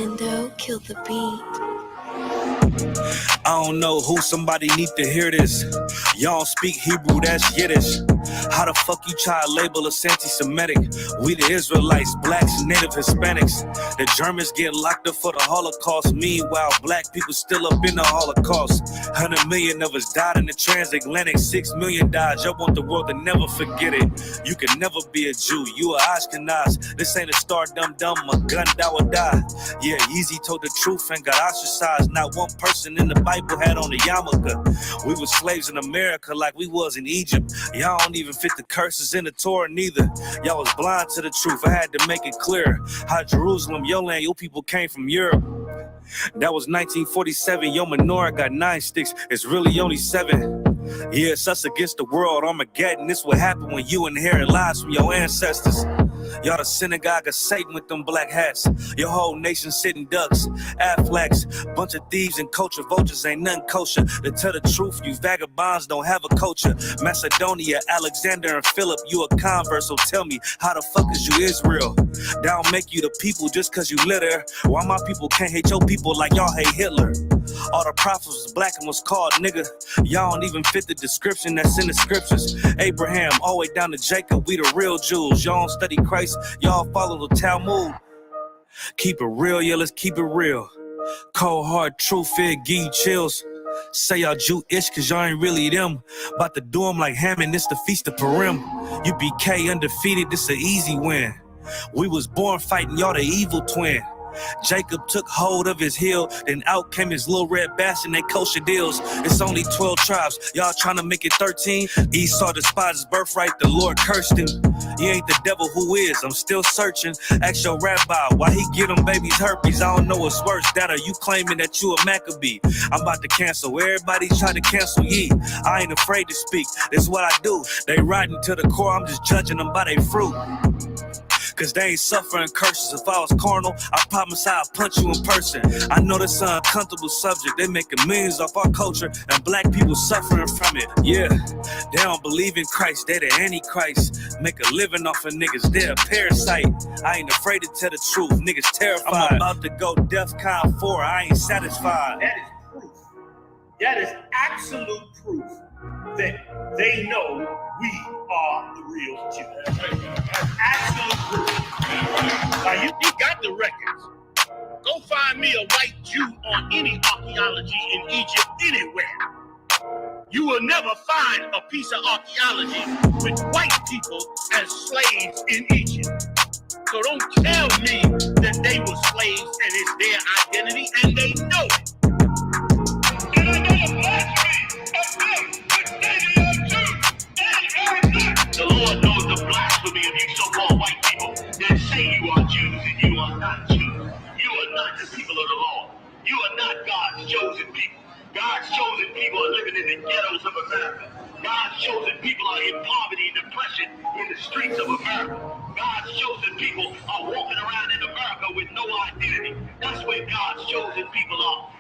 Nintendo, kill the beat. I don't know who, somebody need to hear this. Y'all don't speak Hebrew, that's Yiddish. How the fuck you try to label us anti-Semitic? We the Israelites, blacks, native Hispanics. The Germans get locked up for the Holocaust. Meanwhile, black people still up in the Holocaust. 100 million of us died in the transatlantic. 6 million died. Y'all want the world to never forget it. You can never be a Jew. You a Ashkenaz. This ain't a star dum-dum. A gun that would die. Yeah, Yeezy told the truth and got ostracized. Not one person in the Bible had on a yarmulke. We were slaves in America like we was in Egypt. Y'all don't even fit the curses in the Torah neither. Y'all was blind to the truth. I had to make it clear how Jerusalem, your land, your people came from Europe. That was 1947. Your menorah got 9 sticks. It's really only 7. Yeah, it's us against the world. Armageddon. This what happened when you inherit lies from your ancestors. Y'all the synagogue of Satan with them black hats. Your whole nation sitting ducks, Aflacs, bunch of thieves and culture vultures ain't nothing kosher. To tell the truth, you vagabonds don't have a culture. Macedonia, Alexander and Philip, you a convert, so tell me, how the fuck is you Israel? That don't make you the people just cause you live there. Why my people can't hate your people like y'all hate Hitler? All the prophets was black and was called nigga. Y'all don't even fit the description that's in the scriptures. Abraham, all the way down to Jacob, we the real Jews. Y'all don't study Christ, y'all follow the Talmud. Keep it real, yeah, let's keep it real. Cold hard truth, it give you chills. Say y'all Jewish cause y'all ain't really them. About to do them like Hammond, it's the Feast of Purim. UBK undefeated, this an easy win. We was born fighting, y'all the evil twin. Jacob took hold of his heel, then out came his little red bass and they kosher deals. It's only 12 tribes, y'all trying to make it 13. Esau despised his birthright, the Lord cursed him. He ain't the devil, who is? I'm still searching. Ask your rabbi why he get them babies herpes. I don't know what's worse, that or you claiming that you a Maccabee. I'm about to cancel, everybody try to cancel ye. I ain't afraid to speak, that's what I do. They riding to the core, I'm just judging them by their fruit. Cause they ain't suffering curses. If I was carnal, I promise I'd punch you in person. I know this an uncomfortable subject. They making millions off our culture and black people suffering from it. Yeah, they don't believe in Christ. They the Antichrist. Make a living off of niggas. They're a parasite. I ain't afraid to tell the truth. Niggas terrified. I'm about to go DEFCON 4. I ain't satisfied. That is proof. That is absolute proof that they know we are the real Jews. That's absolute proof. Now you got the records. Go find me a white Jew on any archaeology in Egypt anywhere. You will never find a piece of archaeology with white people as slaves in Egypt. So don't tell me that they were slaves and it's their identity, and they know it. The Lord knows the blasphemy of you so-called white people that say you are Jews and you are not Jews. You are not the people of the law. You are not God's chosen people. God's chosen people are living in the ghettos of America. God's chosen people are in poverty and depression in the streets of America. God's chosen people are walking around in America with no identity. That's where God's chosen people are.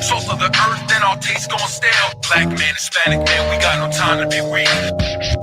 Salt of the earth, then our taste gon' stale. Black man, Hispanic man, we got no time to be weak.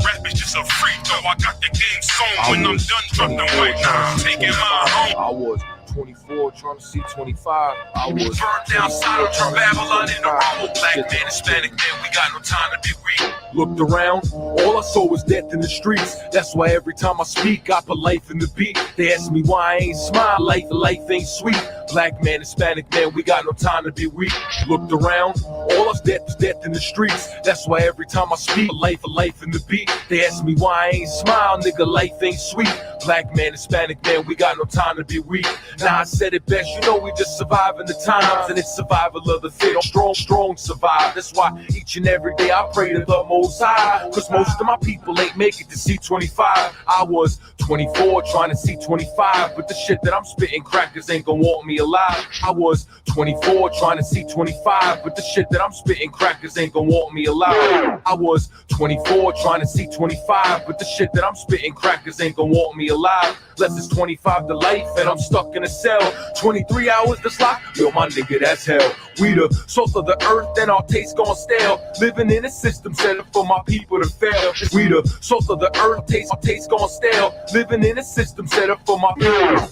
Rap is just a free throw. I got the game sewn. When I'm done, drop the white now. Taking my home. I was 24, trying to see 25. I was burned down Sodom from Babylon in the rumble. Black man, Hispanic man, we got no time to be weak. Looked around, all I saw was death in the streets. That's why every time I speak, I put life in the beat. They ask me why I ain't smile, life ain't sweet. Black man, Hispanic man, we got no time to be weak. Looked around, all us death is death in the streets. That's why every time I speak, life in the beat. They ask me why I ain't smile, nigga, life ain't sweet. Black man, Hispanic man, we got no time to be weak. Now I said it best, you know we just surviving the times, and it's survival of the fit. Strong survive. That's why each and every day I pray to the Most High, cause most of my people ain't make it to see 25. I was 24 trying to see 25, but the shit that I'm spitting, crackers ain't gonna want me me alive. I was 24 trying to see 25, but the shit that I'm spitting crackers ain't gonna want me alive. I was 24 trying to see 25, but the shit that I'm spitting crackers ain't gonna want me alive. Less it's 25 to life and I'm stuck in a cell. 23 hours to slot, yo my nigga, that's hell. We the salt of the earth and our taste gone stale. Living in a system set up for my people to fail. We the salt of the earth, our taste gone stale. Living in a system set up for my people.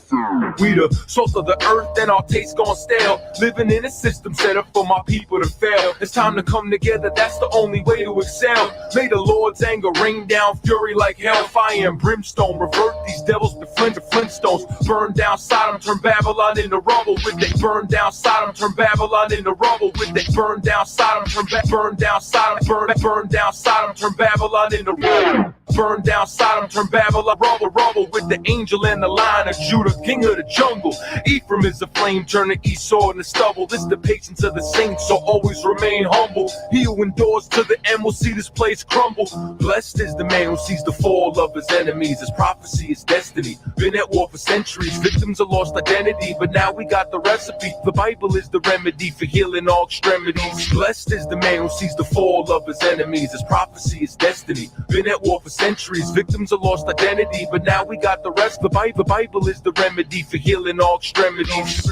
We the salt of the earth and our taste gone stale. Living in a system set up for my people to fail. It's time to come together, that's the only way to excel. May the Lord's anger rain down fury like hell, fire and brimstone. Revert these devils to Flintstones. Burn down Sodom, turn Babylon into rubble with they. Burn down Sodom, turn Babylon into rubble with they. Burn down Sodom, burn down Sodom, burn down Sodom, turn Babylon into rubble. Burn down Sodom, turn Babylon, rubble with the angel and the Lion of Judah, king of the jungle. Ephraim is a flame, turn the Esau into stubble. This the patience of the saints, so always remain humble. He who endures to the end will see this place crumble. Blessed is the man who sees the fall of his enemies. His prophecy is destiny. Been at war for centuries, victims of lost identity, but now we got the recipe. The Bible is the remedy for healing all extremities. Blessed is the man who sees the fall of his enemies. His prophecy is destiny. Been at war for centuries, victims of lost identity, but now we got the rest. The Bible is the remedy for healing all extremities.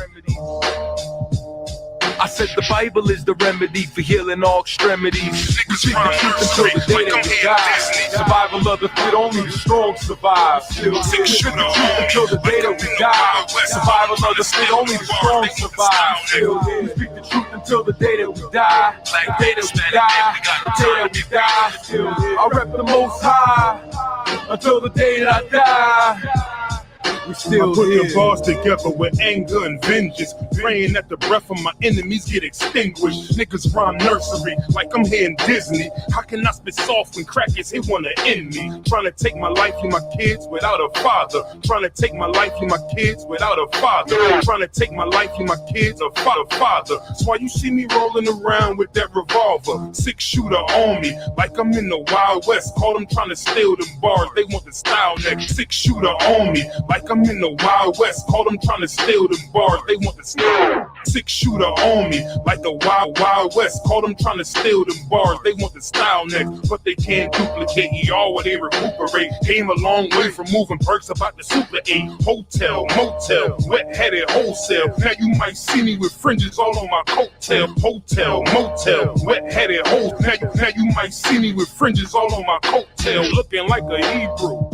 I said the Bible is the remedy for healing all extremities. We speak the truth until the day that we die. Survival of the fit, only the strong survive. We speak the truth until the day that we die. Survival of the fit, only the strong survive. We speak the truth until the day that we die. The day that we die, the day that we die. I rep the Most High until the day that I die. I put the bars together with anger and vengeance, praying that the breath of my enemies get extinguished. Niggas rhyme nursery like I'm here in Disney. How can I spit soft when crackers they wanna end me? Trying to take my life and my kids without a father. Trying to take my life and my kids without a father. Trying to take my life and my kids a father. That's why you see me rolling around with that revolver, 6-shooter on me like I'm in the Wild West. Call them trying to steal them bars, they want the style next. 6-shooter on me like I'm in the Wild West. Call them trying to steal them bars, they want the steal. 6-shooter on me like the Wild West. Call them trying to steal them bars, they want the style next. But they can't duplicate y'all where they recuperate. Came a long way from moving perks about the Super 8. Hotel, motel, wet-headed wholesale. Now you might see me with fringes all on my coattail. Hotel, motel, wet-headed wholesale. Now you might see me with fringes all on my coattail. Looking like a Hebrew.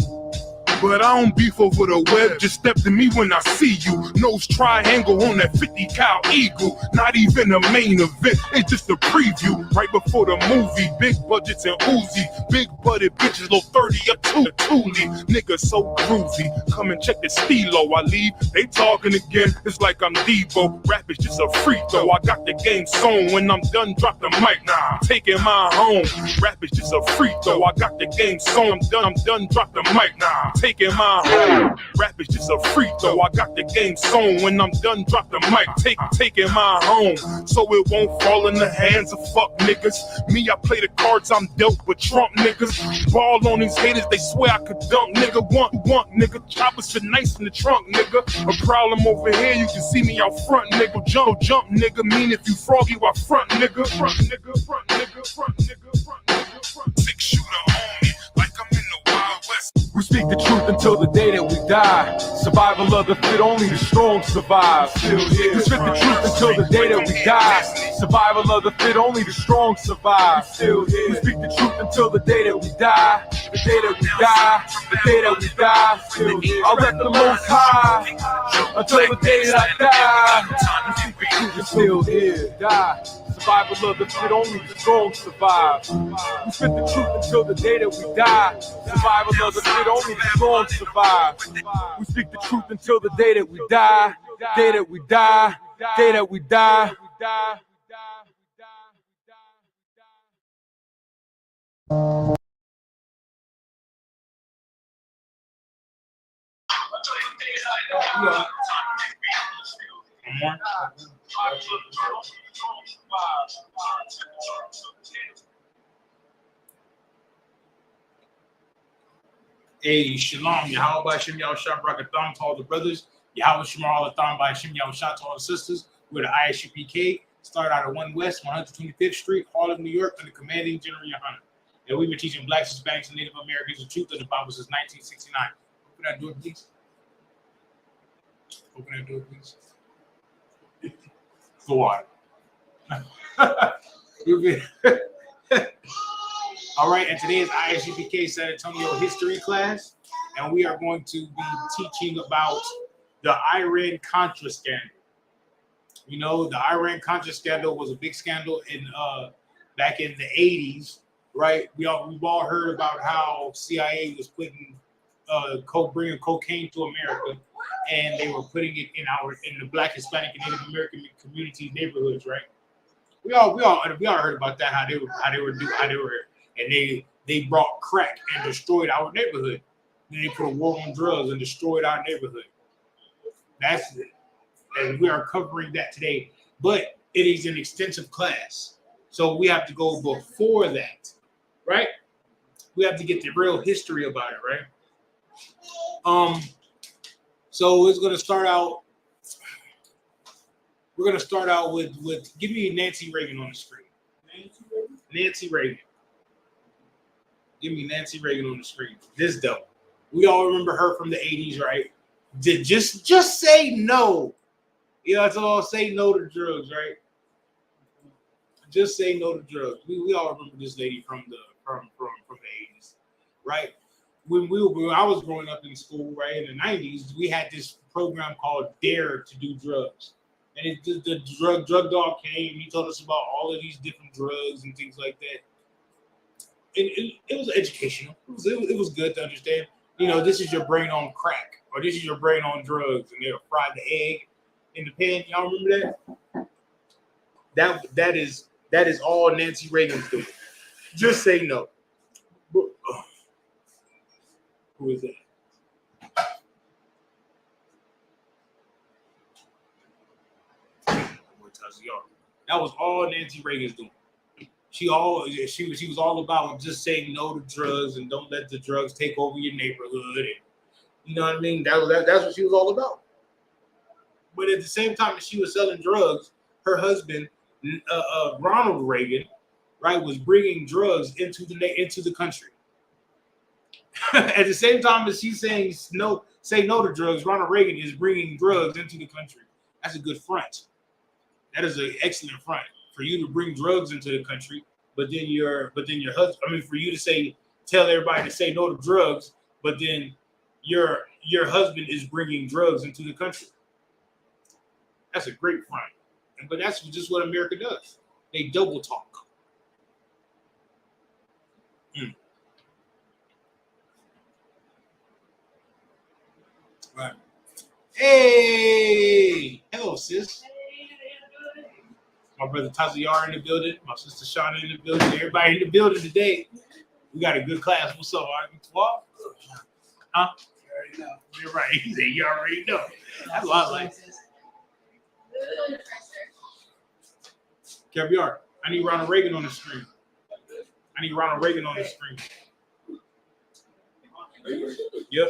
But I don't beef over the web, just step to me when I see you. Nose triangle on that 50 cal Eagle. Not even a main event, it's just a preview. Right before the movie, big budgets and Uzi. Big butted bitches, low 30 up to the Thule. Nigga so groovy, come and check the stilo. I leave, they talking again, it's like I'm Debo. Rap is just a free throw, I got the game sewn. When I'm done, drop the mic, nah, taking my home. Rap is just a free throw, I got the game sewn. I'm done, drop the mic, nah, taking my home. Rap is just a free throw, I got the game sewn. When I'm done, drop the mic, taking my home. So it won't fall in the hands of fuck niggas. Me, I play the cards I'm dealt, but Trump niggas ball on these haters, they swear I could dunk. Nigga, want nigga, choppers fit nice in the trunk, nigga. A problem over here, you can see me out front, nigga. Jump, nigga, mean if you froggy, I front, nigga. Front, nigga, front, nigga, front, nigga, front, nigga, front. 6-shooter on me, like I'm in the Wild West. We speak the truth until the day that we die. Survival of the fit, only the strong survive. We speak the truth until the day that we die. Survival of the fit, only the strong survive. We speak the truth until the day that we die. The day that we die, the day that we die. I'll let the Most High until the day that I die. We speak the truth until here, die. Survival of the fit, only the strong survive. We spit the truth until the day that we die. Survival of the fit, only the strong survive. We speak the truth until the day that we die. Day that we die. Day that we die. Hey, Shalom, Yahweh Shem Yahweh Shabrak Atham, all the brothers. Yahweh Shemar all the time by Hashem Yahweh Shah to all the sisters. We're the ISUPK. Start out at 1 West, 125th Street, Harlem, New York, under commanding General Yohana. And we've been teaching blacks, Hispanics, and Native Americans the truth of the Bible since 1969. Open that door, please. Open that door, please. Go on. All right, and today is ISUPK San Antonio history class, and we are going to be teaching about the Iran-Contra scandal. You know, the Iran-Contra scandal was a big scandal in back in the 80s, right? We've all heard about how CIA was putting bringing cocaine to America, and they were putting it in the Black, Hispanic, and Native American community neighborhoods, right? We all heard about that, how they were, and they brought crack and destroyed our neighborhood. Then they put a war on drugs and destroyed our neighborhood. That's it. And we are covering that today, but it is an extensive class. So we have to go before that, right? We have to get the real history about it, right? So it's gonna start out. We're gonna start out with give me Nancy Reagan on the screen. Nancy Reagan. Give me Nancy Reagan on the screen. This double. We all remember her from the 80s, right? Just say no. You know, that's all. Say no to drugs, right? Just say no to drugs. We all remember this lady from the 80s, right? When I was growing up in school, right, in the 90s, we had this program called Dare to Do Drugs. And the drug dog came, he told us about all of these different drugs and things like that. And it was educational. It was good to understand. You know, this is your brain on crack, or this is your brain on drugs, and they'll fry the egg in the pan. Y'all remember that? That is all Nancy Reagan's doing. Just say no. Who is that? That was all Nancy Reagan's doing. She was all about just saying no to drugs and don't let the drugs take over your neighborhood. And, you know what I mean? That's what she was all about. But at the same time that she was selling drugs, her husband, Ronald Reagan, right, was bringing drugs into the country. At the same time as she's saying no, say no to drugs, Ronald Reagan is bringing drugs into the country. That's a good front. That is an excellent front for you to bring drugs into the country, but then your husband. I mean, for you to tell everybody to say no to drugs, but then your husband is bringing drugs into the country. That's a great front, but that's just what America does. They double talk. Right. Hey, hello, sis. My brother Tazayar in the building. My sister Shauna in the building. Everybody in the building today. We got a good class. What's up, R12? Huh? You already know. You're right. He said you already know. That's what I like. Caviar. I need Ronald Reagan on the screen. Yep.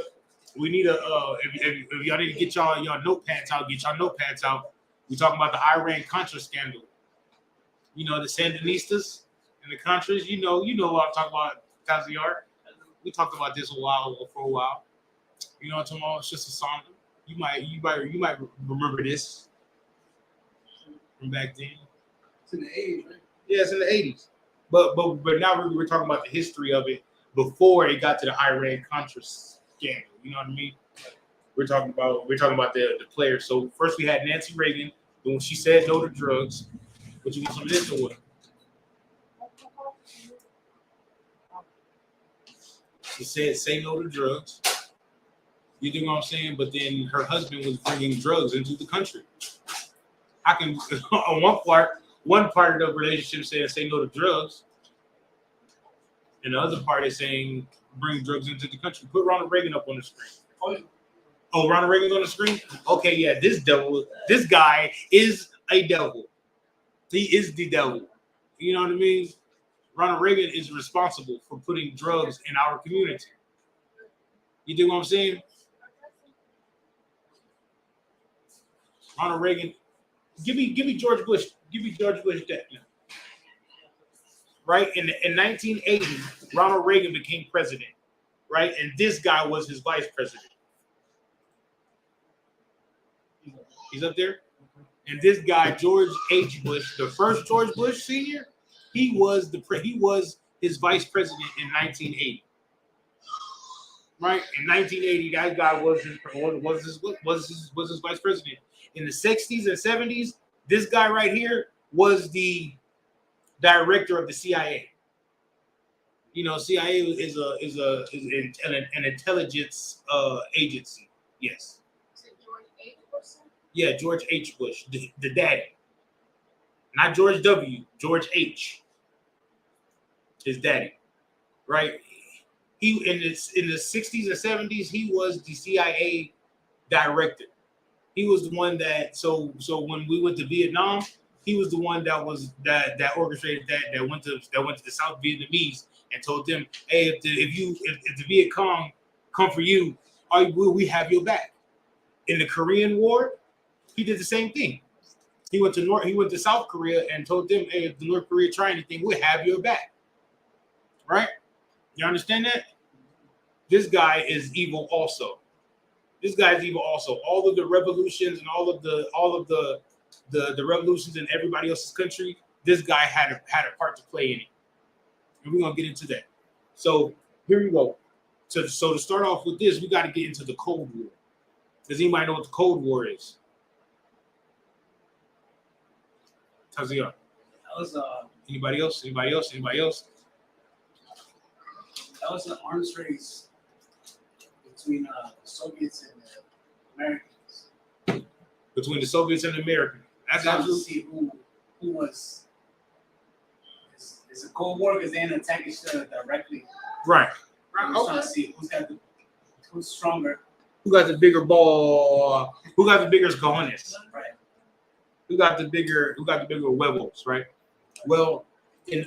We need if y'all need to get y'all notepads out, get y'all notepads out. We talking about the Iran-Contra scandal. You know, the Sandinistas and the Contras. You know what I'm talking about, Taziar. We talked about this for a while. You know what I'm talking about? It's just a song. You might remember this from back then. It's in the 80s, right? Yeah, it's in the 80s. But now we're talking about the history of it before it got to the Iran-Contra scandal. You know what I mean? We're talking about the players. So first we had Nancy Reagan when she said no to drugs. But you want some of this or what? She said say no to drugs. You know what I'm saying? But then her husband was bringing drugs into the country. I can on one part of the relationship saying say no to drugs, and the other part is saying bring drugs into the country. Put Ronald Reagan up on the screen. Oh, Ronald Reagan's on the screen? Okay, yeah, this guy is a devil. He is the devil. You know what I mean? Ronald Reagan is responsible for putting drugs in our community. You dig what I'm saying? Ronald Reagan. Give me George Bush. Give me George Bush that now. Right? In 1980, Ronald Reagan became president. Right? And this guy was his vice president. He's up there. And this guy, George H. Bush, the first George Bush Sr., he was his vice president in 1980. Right? In 1980, that guy was his vice president. In the 60s and 70s, this guy right here was the director of the CIA. You know, CIA is an intelligence agency. Yes. Yeah, George H. Bush, the daddy. Not George W. George H. His daddy. Right? He in the 60s and 70s, he was the CIA director. He was the one that so when we went to Vietnam, he was the one that orchestrated that went to the South Vietnamese and told them, hey, if the Viet Cong come for you, we have your back. In the Korean War, he did the same thing. He went to South Korea and told them, hey, if the North Korea try anything, we'll have your back. Right? You understand that? This guy is evil also. This guy is evil also. All of the revolutions and all of the revolutions in everybody else's country, this guy had a part to play in it. And we're gonna get into that. So here we go. So to start off with this, we got to get into the Cold War. Does anybody know what the Cold War is? Tazian. That was Anybody else? Anybody else? Anybody else? that was an arms race between the Soviets and the Americans. Between the Soviets and the Americans. That's Trying to absolutely. see who was. It's a Cold War because they didn't attack each other directly. Right. We're trying to see who's stronger. Who got the bigger ball? Who got the bigger cojones? Right. Who got the bigger huevos, right? Well, in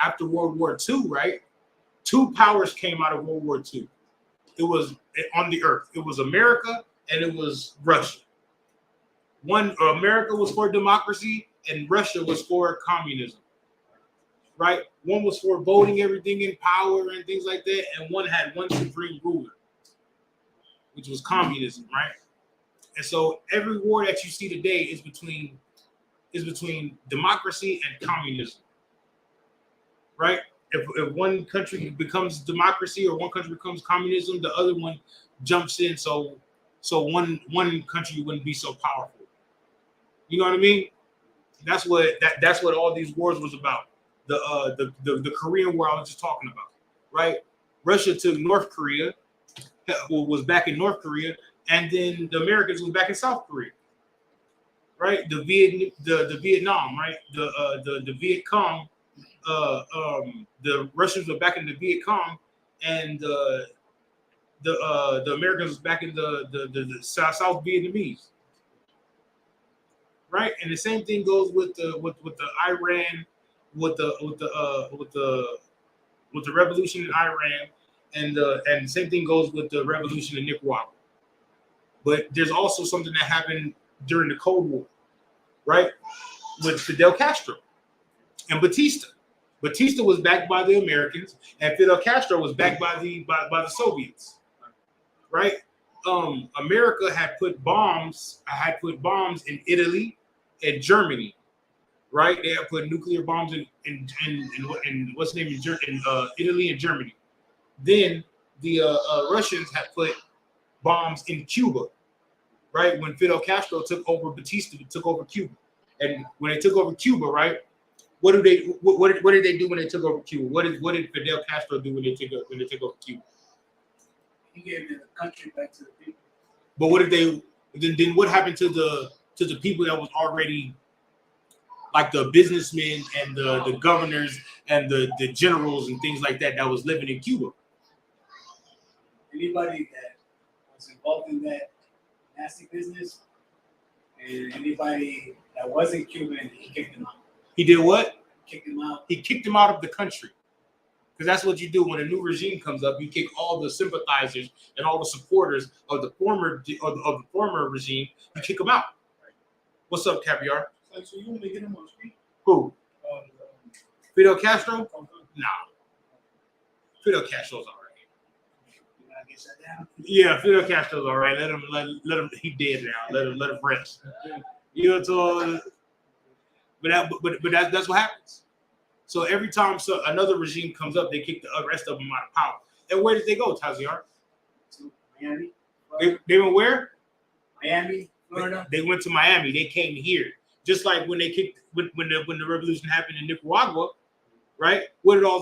after World War II, right? Two powers came out of World War II. It was on the earth. It was America and it was Russia. America was for democracy and Russia was for communism. Right? One was for voting everything in power and things like that, and one had one supreme ruler, which was communism, right? And so every war that you see today is between democracy and communism, right? If one country becomes democracy or one country becomes communism, the other one jumps in so one country wouldn't be so powerful. You know what I mean? That's what all these wars was about. The Korean War I was just talking about, right? Russia took North Korea, was back in North Korea, and then the Americans was back in South Korea, right? The Vietnam, right? The Viet Cong, the Russians were back in the Viet Cong, and the Americans was back in the South Vietnamese, right? And the same thing goes with the Iran. With the revolution in Iran, and the same thing goes with the revolution in Nicaragua. But there's also something that happened during the Cold War, right? With Fidel Castro and Batista. Batista was backed by the Americans, and Fidel Castro was backed by the Soviets, right? America had put bombs in Italy and Germany. Right, they have put nuclear bombs in what's the name in Italy and Germany. Then the Russians had put bombs in Cuba. Right, when Fidel Castro took over, Batista took over Cuba, and when they took over Cuba, right, what did they do when they took over Cuba? What did Fidel Castro do when they took over Cuba? He gave the country back to the people. But what did they? Then what happened to the people that was already, like the businessmen and the governors and the generals and things like that was living in Cuba? Anybody that was involved in that nasty business and anybody that wasn't Cuban, he kicked them out. He did what? Kicked them out. He kicked them out of the country. Because that's what you do when a new regime comes up. You kick all the sympathizers and all the supporters of the former regime. You kick them out. What's up, Caviar? So you want to get him on the street? Who? Fidel Castro? Oh, Nah. Fidel Castro's all right. you gotta get shut down. Yeah, Fidel Castro's all right. Let him. He dead now. Let him rest. You know, so, but that's what happens. So every time another regime comes up, they kick the rest of them out of power. And where did they go, Taziar? To Miami. They went where? Miami, Florida. They went to Miami. They came here. Just like when they kicked when the revolution happened in Nicaragua, right? Where did all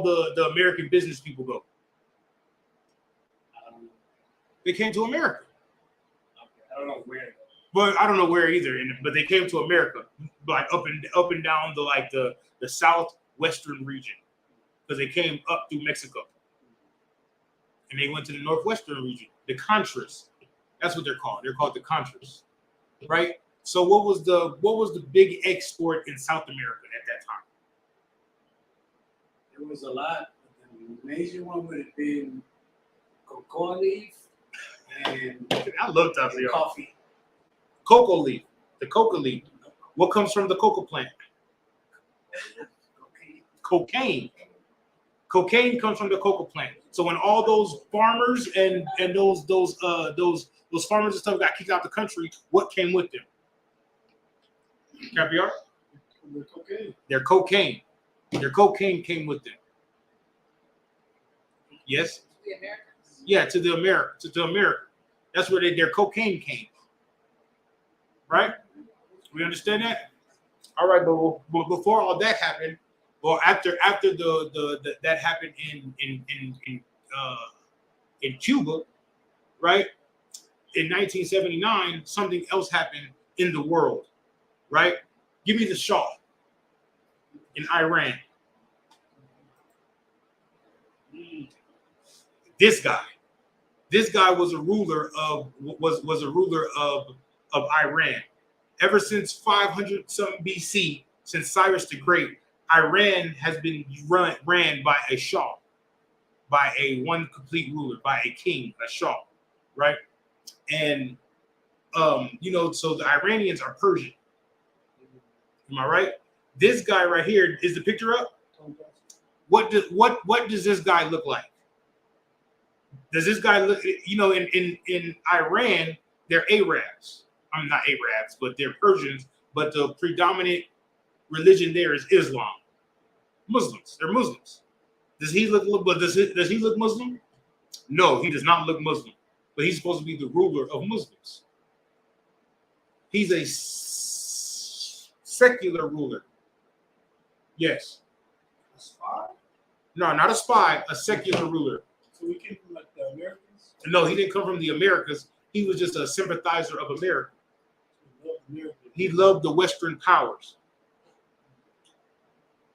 the American business people go? I don't know. They came to America. Okay. I don't know where. But I don't know where either. But they came to America, like up and down the southwestern region, because they came up through Mexico, and they went to the northwestern region, the Contras. That's what they're called. They're called the Contras, right? So what was the big export in South America at that time? There was a lot. The major one would have been cocoa leaf and I love Taziar. coffee. Cocoa leaf, the coca leaf. What comes from the coca plant? Okay. Cocaine. Cocaine comes from the coca plant. So when all those farmers and those farmers and stuff got kicked out the country, what came with them? Caviar? Okay. Their cocaine. Their cocaine came with them. Yes? The Americans. Yeah, to America. That's where their cocaine came. Right? We understand that? All right, but before all that happened, well, after that happened in Cuba, right? In 1979, something else happened in the world, right? Give me the Shah in Iran. This guy was a ruler of Iran. Ever since 500 something BC, since Cyrus the Great, Iran has been ran by a Shah, by a one complete ruler, by a king, a Shah, right? And so the Iranians are Persian. Am I right? This guy right here, is the picture up? What does this guy look like? Does this guy look? In Iran, they're Arabs. I'm not Arabs, but they're Persians. But the predominant religion there is Islam. Muslims. They're Muslims. Does he look? But does he look Muslim? No, he does not look Muslim. But he's supposed to be the ruler of Muslims. He's a secular ruler. Yes. A spy? No, not a spy. A secular ruler. So we came from like the Americans? No, he didn't come from the Americas. He was just a sympathizer of America. He loved the Western powers.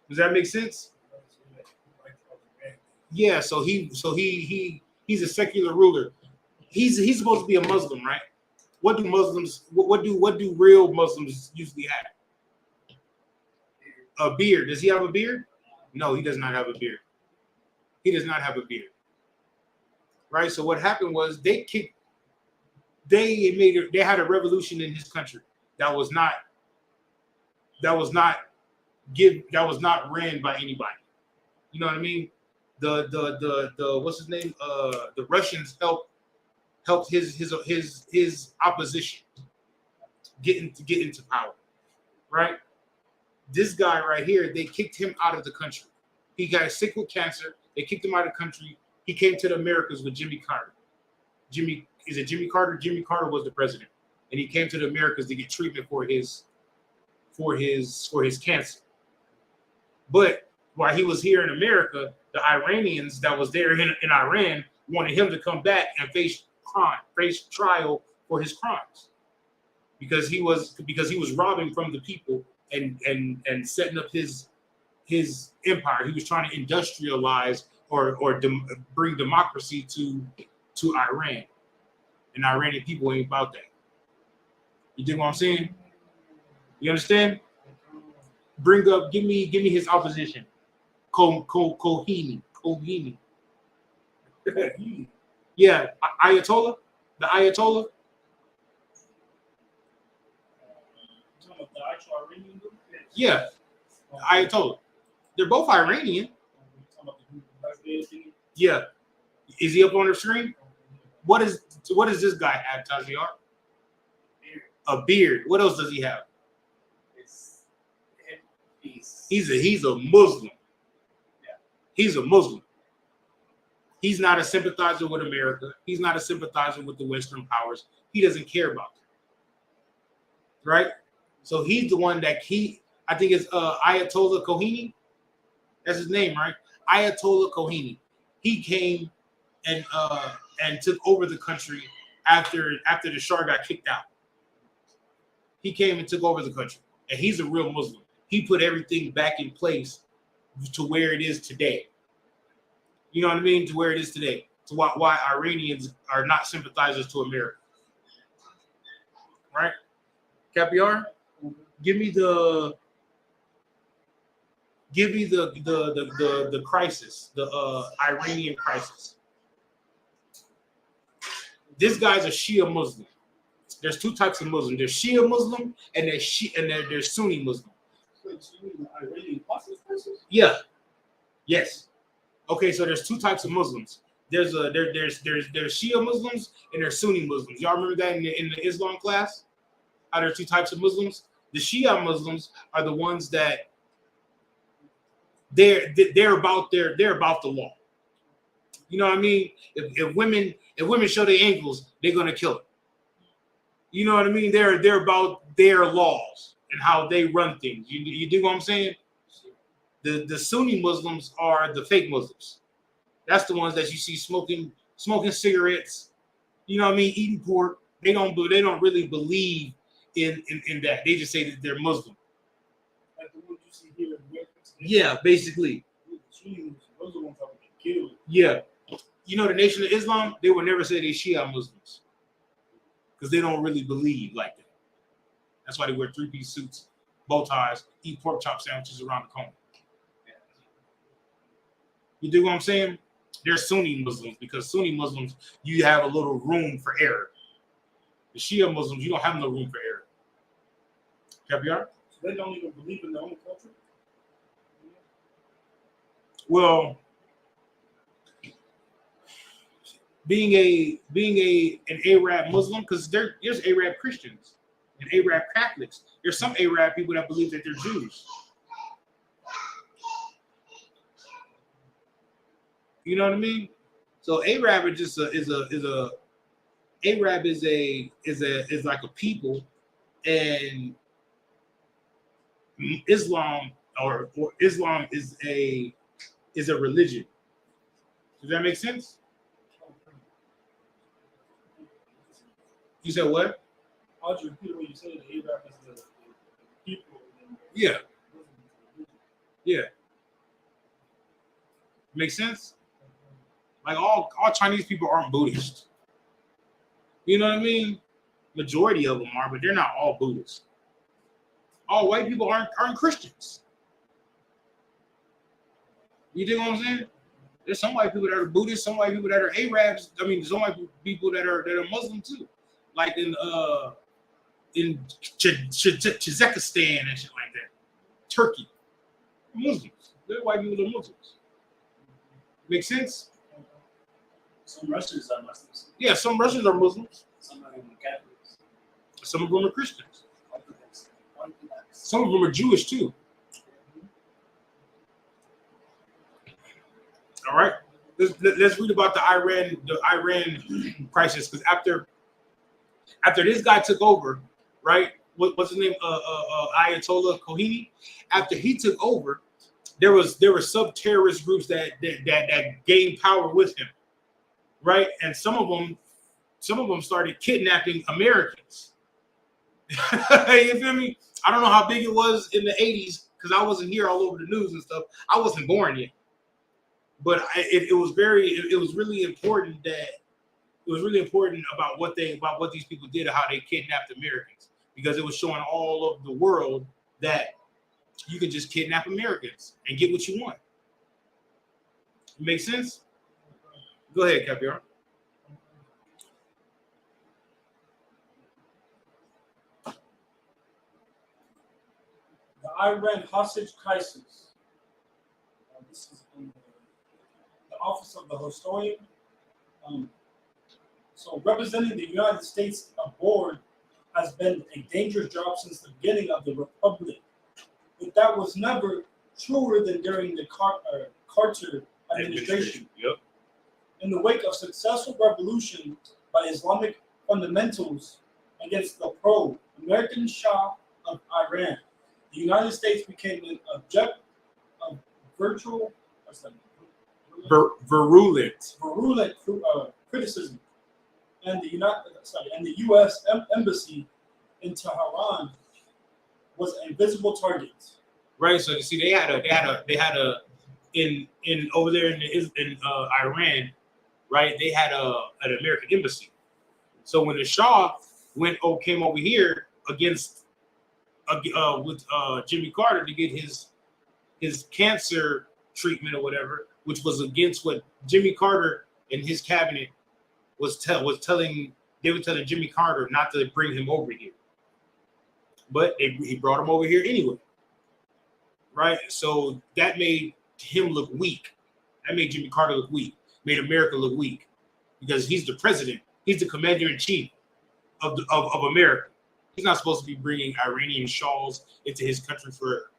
Does that make sense? Yeah. So he's a secular ruler. He's supposed to be a Muslim, right? What do Muslims? What do real Muslims usually have? A beard. Does he have a beard? No, he does not have a beard. He does not have a beard. Right. So what happened was they had a revolution in his country that was not ran by anybody. You know what I mean? The what's his name? The Russians helped his opposition get into power. Right? This guy right here, they kicked him out of the country. He got sick with cancer. They kicked him out of the country. He came to the Americas with Jimmy Carter. Is it Jimmy Carter? Jimmy Carter was the president, and he came to the Americas to get treatment for his cancer. But while he was here in America, the Iranians that was there in Iran wanted him to come back and face trial for his crimes, because he was robbing from the people and setting up his empire. He was trying to industrialize or bring democracy to Iran. And Iranian people ain't about that. You dig what I'm saying? You understand? Give me his opposition. Khomeini. Yeah, Ayatollah. The Ayatollah. Iranian group? Yeah, Ayatollah. They're both Iranian. Yeah. Is he up on the screen? What does this guy have, Taziar? A beard. What else does he have? He's a Muslim. He's a Muslim. He's not a sympathizer with America. He's not a sympathizer with the Western powers. He doesn't care about them. Right? So he's the one that I think it's Ayatollah Khomeini. That's his name, right? Ayatollah Khomeini. He came and took over the country after the Shah got kicked out. He came and took over the country. And he's a real Muslim. He put everything back in place to where it is today. You know what I mean? To where it is today. To why Iranians are not sympathizers to America. Right? Capiar, give me the crisis, the Iranian crisis. This guy's a Shia Muslim. There's two types of Muslim. There's Shia Muslim and there's Sunni Muslim. Yeah. Yes. Okay, so there's two types of Muslims. There's Shia Muslims and there's Sunni Muslims. Y'all remember that in the Islam class? How there are two types of Muslims? The Shia Muslims are the ones that they're about the law. You know what I mean? If women show their ankles, they're gonna kill it. You know what I mean? They're about their laws and how they run things. You do what I'm saying? The Sunni Muslims are the fake Muslims. That's the ones that you see smoking cigarettes. You know what I mean? Eating pork. They don't really believe in that. They just say that they're Muslim. Like the ones you see here in America. Yeah, basically. Those are the ones that would get killed. Yeah. You know, the Nation of Islam, they would never say they Shia Muslims because they don't really believe like that. That's why they wear three-piece suits, bow ties, eat pork chop sandwiches around the corner. You do what I'm saying? They're Sunni Muslims because Sunni Muslims, you have a little room for error. The Shia Muslims, you don't have no room for error. Caviar? So they don't even believe in their own culture? Well, being an Arab Muslim, because there's Arab Christians and Arab Catholics. There's some Arab people that believe that they're Jews. You know what I mean? So Arab is like a people, and Islam or Islam is a religion. Does that make sense? You said what? I'll just repeat what you said. The Arab is the people. Yeah. Yeah. Makes sense? Like all Chinese people aren't Buddhist. You know what I mean? Majority of them are, but they're not all Buddhists. All white people aren't Christians. You dig what I'm saying? There's some white people that are Buddhists, some white people that are Arabs. I mean, some white people that are Muslim too. Like in Kazakhstan and shit like that. Turkey. Muslims. They're white people that are Muslims. Make sense? Some Russians are Muslims. Yeah, some Russians are Muslims. Some of them are Catholics. Some of them are Christians. Some of them are Jewish too. All right. Let's read about the Iran crisis, because after this guy took over, right? What's his name? Ayatollah Khomeini. After he took over, there were sub-terrorist groups that gained power with him, right? And some of them started kidnapping Americans. You feel me? I don't know how big it was in the 80s because I wasn't here all over the news and stuff. I wasn't born yet, but it was really important about what these people did and how they kidnapped Americans, because it was showing all of the world that you can just kidnap Americans and get what you want. Make sense? Go ahead, Capiar. Iran hostage crisis. This is in the Office of the Historian. So representing the United States abroad has been a dangerous job since the beginning of the Republic. But that was never truer than during the Carter administration. Yep. In the wake of successful revolution by Islamic fundamentals against the pro-American Shah of Iran, the United States became an object of virulent criticism, and the U.S. Embassy in Tehran was a visible target. Right. So you see, they had a in over there in Iran, right? They had an American embassy. So when the Shah came over here against with Jimmy Carter to get his cancer treatment or whatever, which was against what Jimmy Carter and his cabinet was telling Jimmy Carter not to bring him over here. But he brought him over here anyway. Right? So that made him look weak. That made Jimmy Carter look weak. Made America look weak. Because he's the president. He's the commander-in-chief of America. He's not supposed to be bringing Iranian shawls into his country for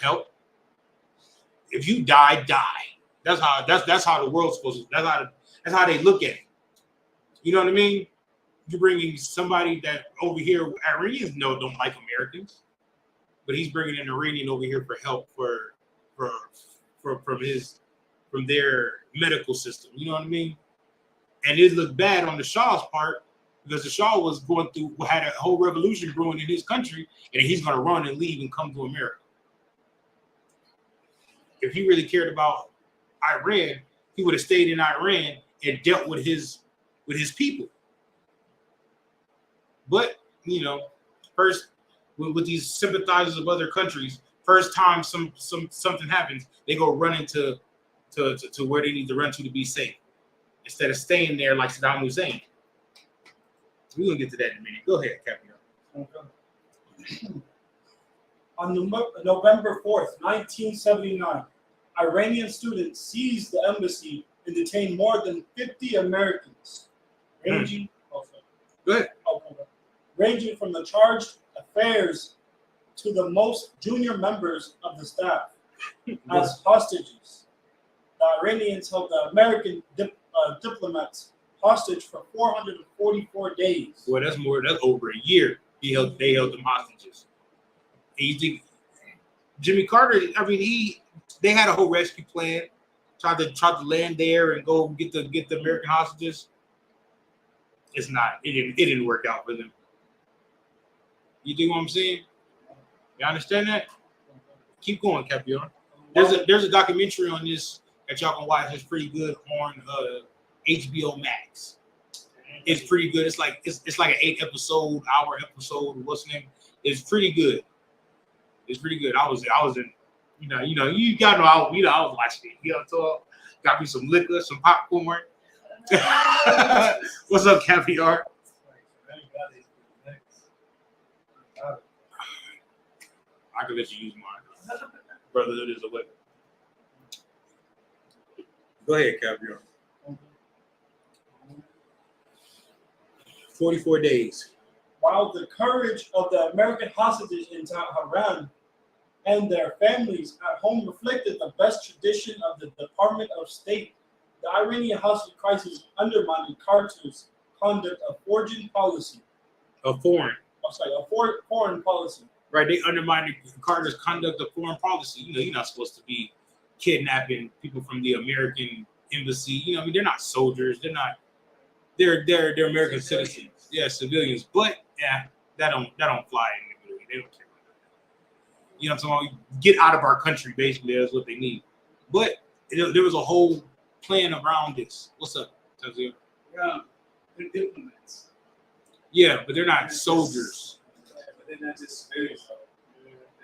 help. If you die. That's how the world's supposed to. That's how they look at it. You know what I mean? You're bringing somebody that over here, Iranians don't like Americans, but he's bringing an Iranian over here for help from their medical system. You know what I mean? And it looked bad on the Shah's part because the Shah had a whole revolution brewing in his country, and he's going to run and leave and come to America. If he really cared about Iran, he would have stayed in Iran and dealt with his people. But first with these sympathizers of other countries, first time something happens, they go run to where they need to run to be safe, instead of staying there like Saddam Hussein. We're gonna get to that in a minute. Go ahead, Captain. Okay. On November 4th, 1979, Iranian students seized the embassy and detained more than 50 Americans, ranging from the charged affairs to the most junior members of the staff as hostages. The Iranians held the American diplomats hostage for 444 days. Well, that's over a year. They held them hostages. Jimmy Carter, they had a whole rescue plan. Tried to land there and go get the American hostages. It didn't work out for them. You dig what I'm saying? You understand that? Keep going, Capion. There's a documentary on this that y'all can watch. It's pretty good on HBO Max. It's pretty good. It's like an hour episode. What's the name? It's pretty good. It's pretty good. I was in, you gotta know I was watching it. So got me some liquor, some popcorn. What's up, Caviar? I can let you use mine. Brotherhood is a weapon. Go ahead, Caviar. 44 days. While the courage of the American hostages in Tehran and their families at home reflected the best tradition of the Department of State, the Iranian hostage crisis undermined Carter's conduct of foreign policy. Foreign policy. Right, they undermined Carter's conduct of foreign policy. You're not supposed to be kidnapping people from the American embassy. They're not soldiers. They're American citizens. Yeah, civilians. But yeah, that don't fly in the movie. They don't care about that. You know what I'm talking about? Get out of our country, basically, that's what they need. But there was a whole plan around this. What's up, Tazia? Yeah, they're diplomats. Yeah, but they're not soldiers. But they're not just civilians, though.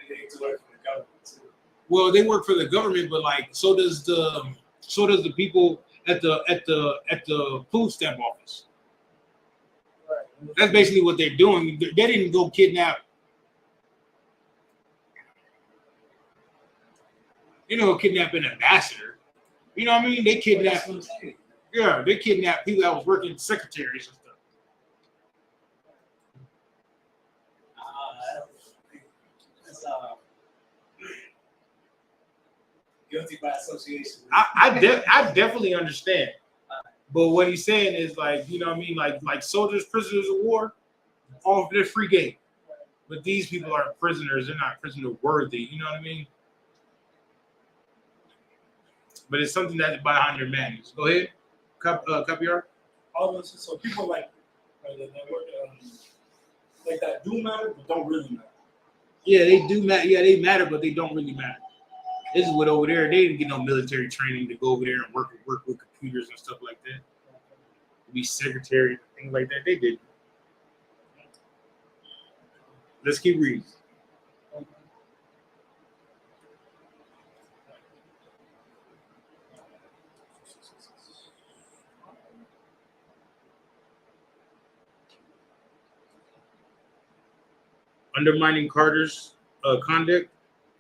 They get to work for the government too. Well, they work for the government, but so does the people at the food stamp office. Right. That's basically what they're doing. They didn't go kidnap You know, kidnap an ambassador. You know what I mean? They kidnapped. Yeah, they kidnapped people that was working secretaries and stuff. That's guilty by association. I definitely understand. But what he's saying is like, you know what I mean? Like soldiers, prisoners of war, all they're free game. But these people are prisoners, they're not prisoner worthy, you know what I mean? But it's something that's behind your madness. Go ahead. Copy art. All those, so people like that work like that do matter, but don't really matter. Yeah, they do matter. Yeah, they matter, but they don't really matter. This is what over there, they didn't get no military training to go over there and work with computers and stuff like that. To be secretary, things like that. They did. Let's keep reading. Undermining Carter's conduct,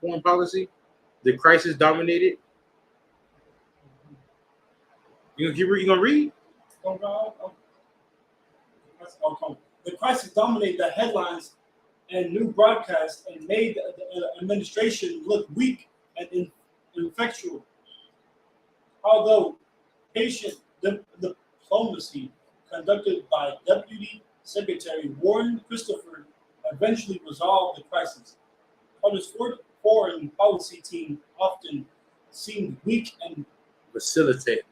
foreign policy, the crisis dominated. You gonna keep reading? You gonna read? The crisis dominated the headlines and new broadcasts and made the administration look weak and ineffectual. Although patient diplomacy conducted by Deputy Secretary Warren Christopher eventually resolved the crisis. Carter's foreign policy team often seemed weak and vacillating.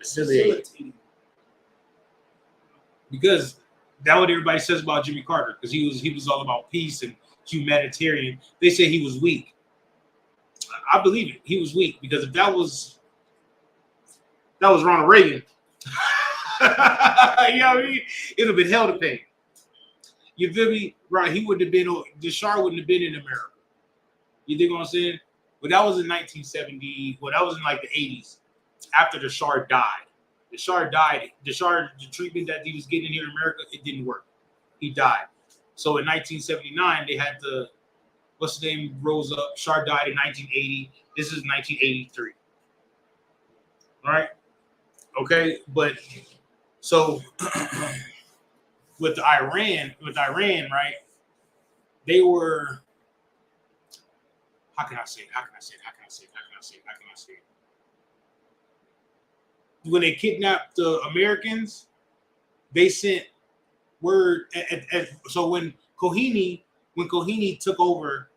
Because that's what everybody says about Jimmy Carter, because he was all about peace and humanitarian. They say he was weak. I believe it. He was weak because if that was Ronald Reagan, you know what I mean? It would have been hell to pay. You feel me? Right? He wouldn't have been. The Shah wouldn't have been in America. You think what I'm saying? But that was in 1970. Well, that was in like the 80s, after the Shah died. The Shah died. The treatment that he was getting here in America, it didn't work. He died. So in 1979, they had what's the name, rose up. Shah died in 1980. This is 1983. All right. Okay. But so with Iran, right? They were. How can I say it? When they kidnapped the Americans, they sent word. So when Khomeini took over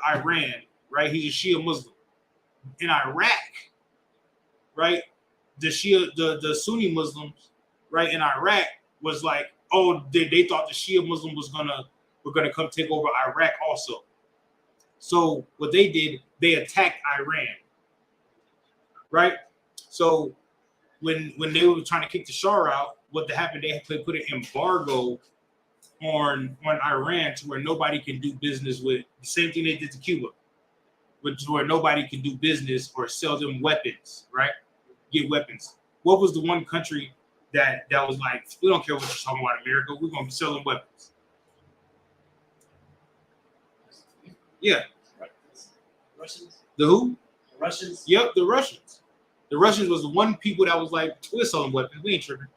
Iran, right? He's a Shia Muslim. In Iraq, right? The Sunni Muslims, right? In Iraq was like, oh, they thought the Shia Muslim were gonna come take over Iraq also. So what they did, they attacked Iran, right? So when they were trying to kick the Shah out, what happened? They put an embargo on Iran to where nobody can do business with. The same thing they did to Cuba, which where nobody can do business or sell them weapons, right? Get weapons. What was the one country that was like, we don't care what you're talking about, America, we're gonna be selling weapons? Yeah. Russians. The who? The Russians. Yep, the Russians. The Russians was the one people that was like, we're selling weapons, we ain't tripping,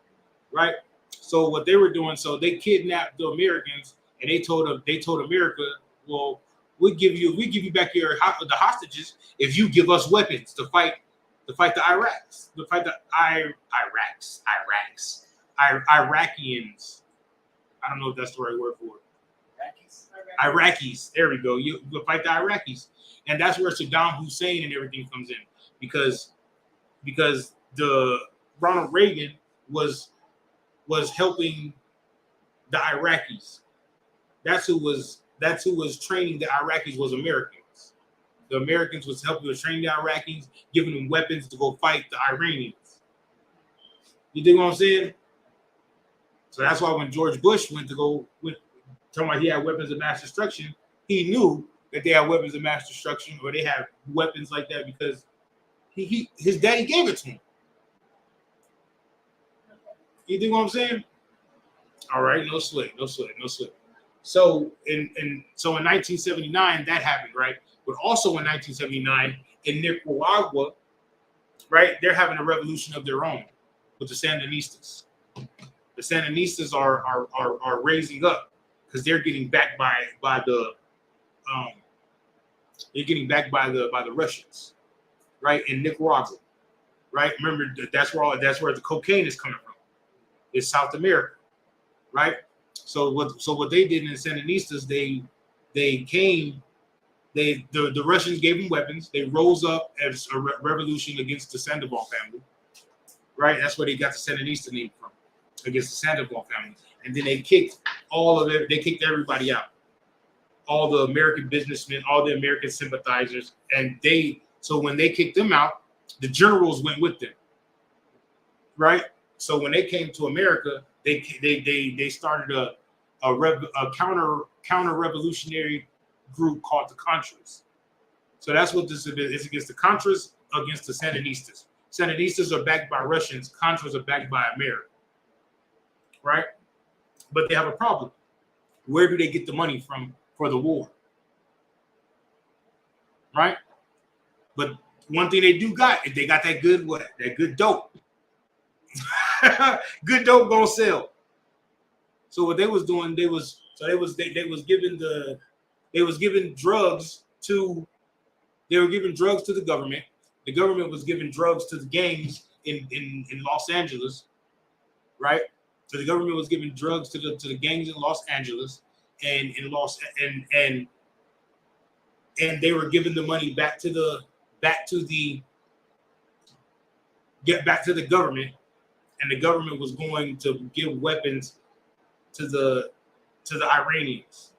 right? So what they were doing, so they kidnapped the Americans and they told America, well, we give you back the hostages if you give us weapons to fight the Iraqs, to fight the Iraqians. I don't know if that's the right word for it. Iraqis. There we go. You fight the Iraqis, and that's where Saddam Hussein and everything comes in, because the Ronald Reagan was helping the Iraqis. That's who was training the Iraqis was Americans. The Americans was training the Iraqis, giving them weapons to go fight the Iranians. You dig what I'm saying? So that's why when George Bush went talking about he had weapons of mass destruction, he knew that they had weapons of mass destruction, or they had weapons like that because his daddy gave it to him. You think what I'm saying? All right, no sweat. So in 1979 that happened, right? But also in 1979, in Nicaragua, right, they're having a revolution of their own with the Sandinistas. The Sandinistas are raising up because they're getting backed by the Russians, right, in Nicaragua, right. Remember that's where the cocaine is coming from. It's South America, right. So what they did in the Sandinistas, the Russians gave them weapons. They rose up as a revolution against the Sandoval family, right. That's where they got the Sandinista name from, against the Sandoval family. And then they kicked they kicked everybody out. All the American businessmen, all the American sympathizers, and so when they kicked them out, the generals went with them, right? So when they came to America, they started a counter revolutionary group called the Contras. So that's what this is. It's against the Contras, against the Sandinistas. Sandinistas are backed by Russians. Contras are backed by America, right? But they have a problem. Where do they get the money from for the war? Right? But one thing they do got, they got that good dope. Good dope gonna sell. So what they was doing, they was giving drugs to the government. The government was giving drugs to the gangs in Los Angeles, right? So the government was giving drugs to the gangs in Los Angeles and they were giving the money back to the government, and the government was going to give weapons to the Iranians,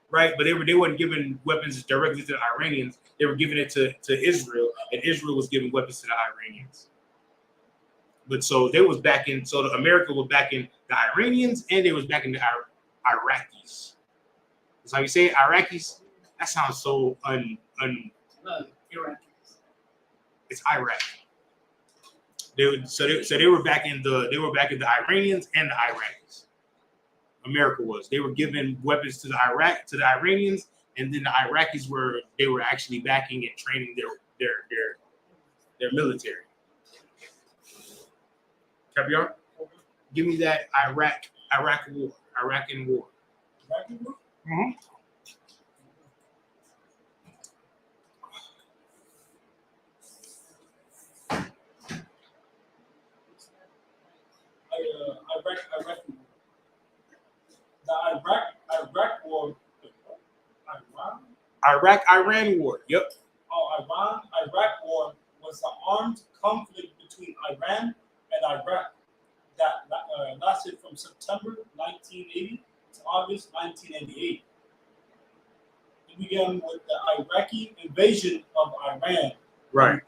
right? But they weren't giving weapons directly to the Iranians. They were giving it to Israel, and Israel was giving weapons to the Iranians. But so they was backing, so America was backing the Iranians, and they was backing the Iraqis. That's how you say it, Iraqis. That sounds so Iraqis. It's Iraq. They were backing the Iranians and the Iraqis. America was. They were giving weapons to the Iranians, and then the Iraqis were actually backing and training their military. Caviar, give me that Iraqi war. Mm-hmm. Iraq-Iran war. Yep. Iraq war was the armed conflict between Iran and Iraq that lasted from September 1980 to August 1988. It began with the Iraqi invasion of Iran. Right.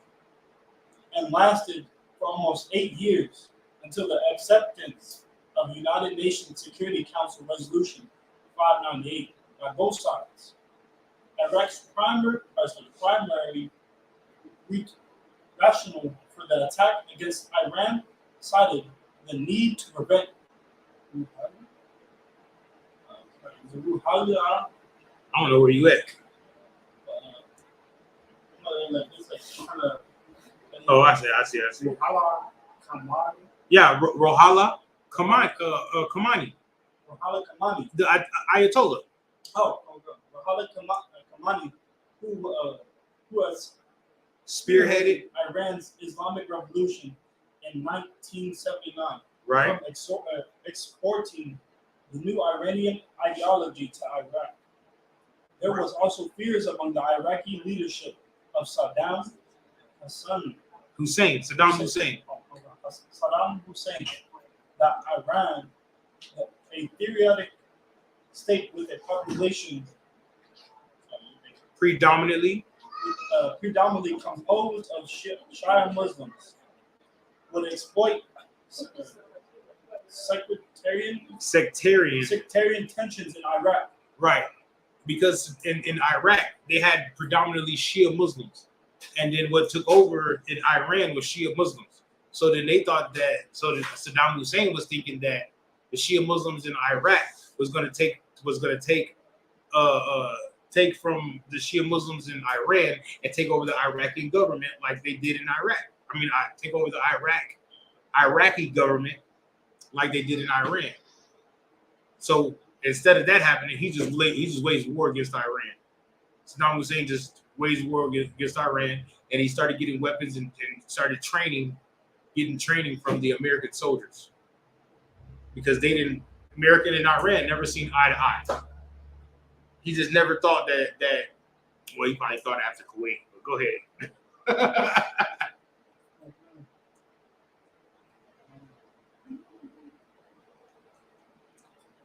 And lasted for almost 8 years until the acceptance of United Nations Security Council Resolution 598 by both sides. Iraq's primary rationale for the attack against Iran cited the need to prevent I don't know where you at. Oh, I see. Yeah, Rohala Kamani. Rohala Kamani. The Ayatollah. Oh, Rohala Kamani, who was spearheaded Iran's Islamic Revolution in 1979. Right. From exporting the new Iranian ideology to Iraq. There was also fears among the Iraqi leadership of Saddam Hussein, that Iran, a theoretic state with a population predominantly composed of Shia Muslims, would exploit sectarian tensions in Iraq. Right. Because in Iraq, they had predominantly Shia Muslims. And then what took over in Iran was Shia Muslims. So then they thought Saddam Hussein was thinking that the Shia Muslims in Iraq was going to take take from the Shia Muslims in Iran and take over the Iraqi government like they did in Iraq. I mean, take over the Iraqi government like they did in Iran. So instead of that happening, he just waged war against Iran. Saddam Hussein just waged war against Iran, and he started getting weapons and started getting training from the American soldiers because American and Iran never seen eye to eye. He just never thought that well, he probably thought after Kuwait, but go ahead.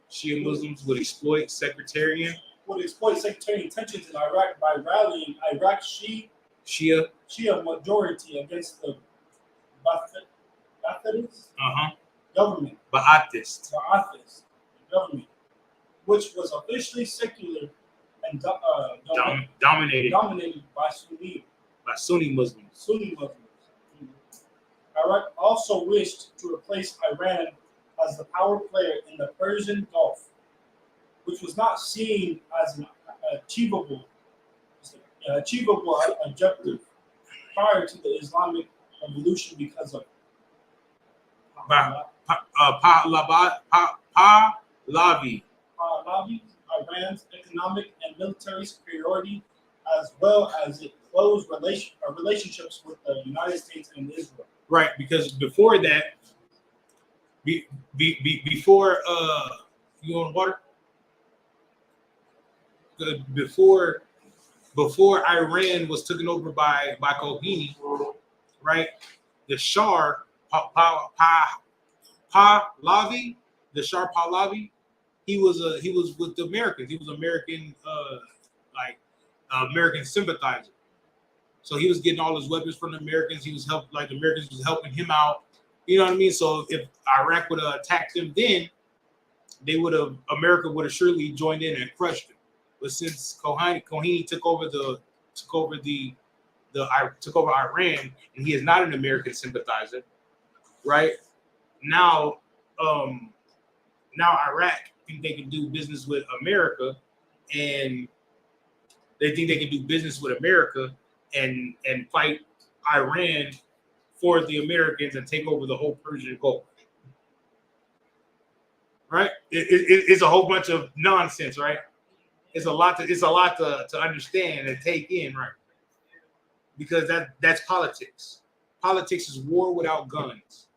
Shia Muslims would exploit sectarian tensions in Iraq by rallying Iraq's Shia majority against the Ba'athist government. Ba'athist government, which was officially secular and dominated by Sunni Muslims. Iraq also wished to replace Iran as the power player in the Persian Gulf, which was not seen as an achievable objective prior to the Islamic Revolution because of Pahlavi, Iran's economic and military superiority, as well as its close relationships with the United States and Israel. Right, because before that, before you on water? Before Iran was taken over by Khomeini, right? The Shah Pahlavi, he was with the Americans. He was American American sympathizer. So he was getting all his weapons from the Americans. He was the Americans was helping him out. You know what I mean? So if Iraq would have attacked them then, America would have surely joined in and crushed them. But since Khomeini took over Iran, and he is not an American sympathizer, right? Now Iraq think they can do business with America, and they think they can do business with America and fight Iran for the Americans and take over the whole Persian Gulf. Right? It's a whole bunch of nonsense, right? It's a lot to understand and take in, right? Because that's politics. Politics is war without guns,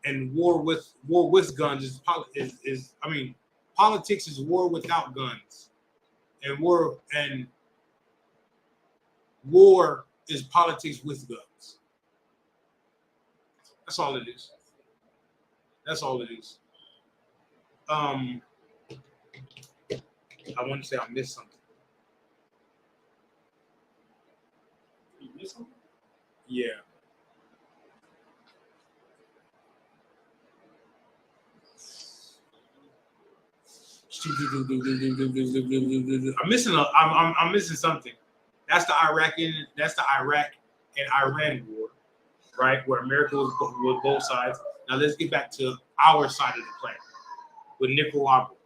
and war with guns politics is war without guns, and war is politics with guns. That's all it is. I want to say I missed something. You missed something? Yeah. I'm missing something. That's the Iraq and Iran war, right? Where America was both sides. Now let's get back to our side of the planet with Nicaragua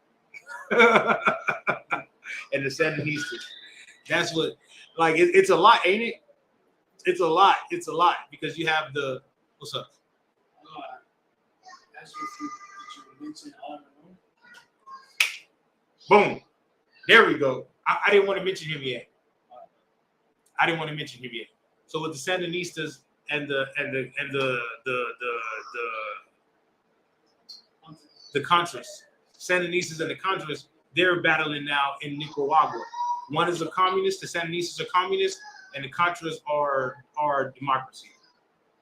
and the Sandinistas. That's what, it's a lot, ain't it? It's a lot because you have what's up? That's what you mentioned all along. Boom. There we go. I didn't want to mention him yet. So with the Sandinistas and the Contras, Sandinistas and the Contras, they're battling now in Nicaragua. One is a communist. The Sandinistas are communist, and the Contras are democracy.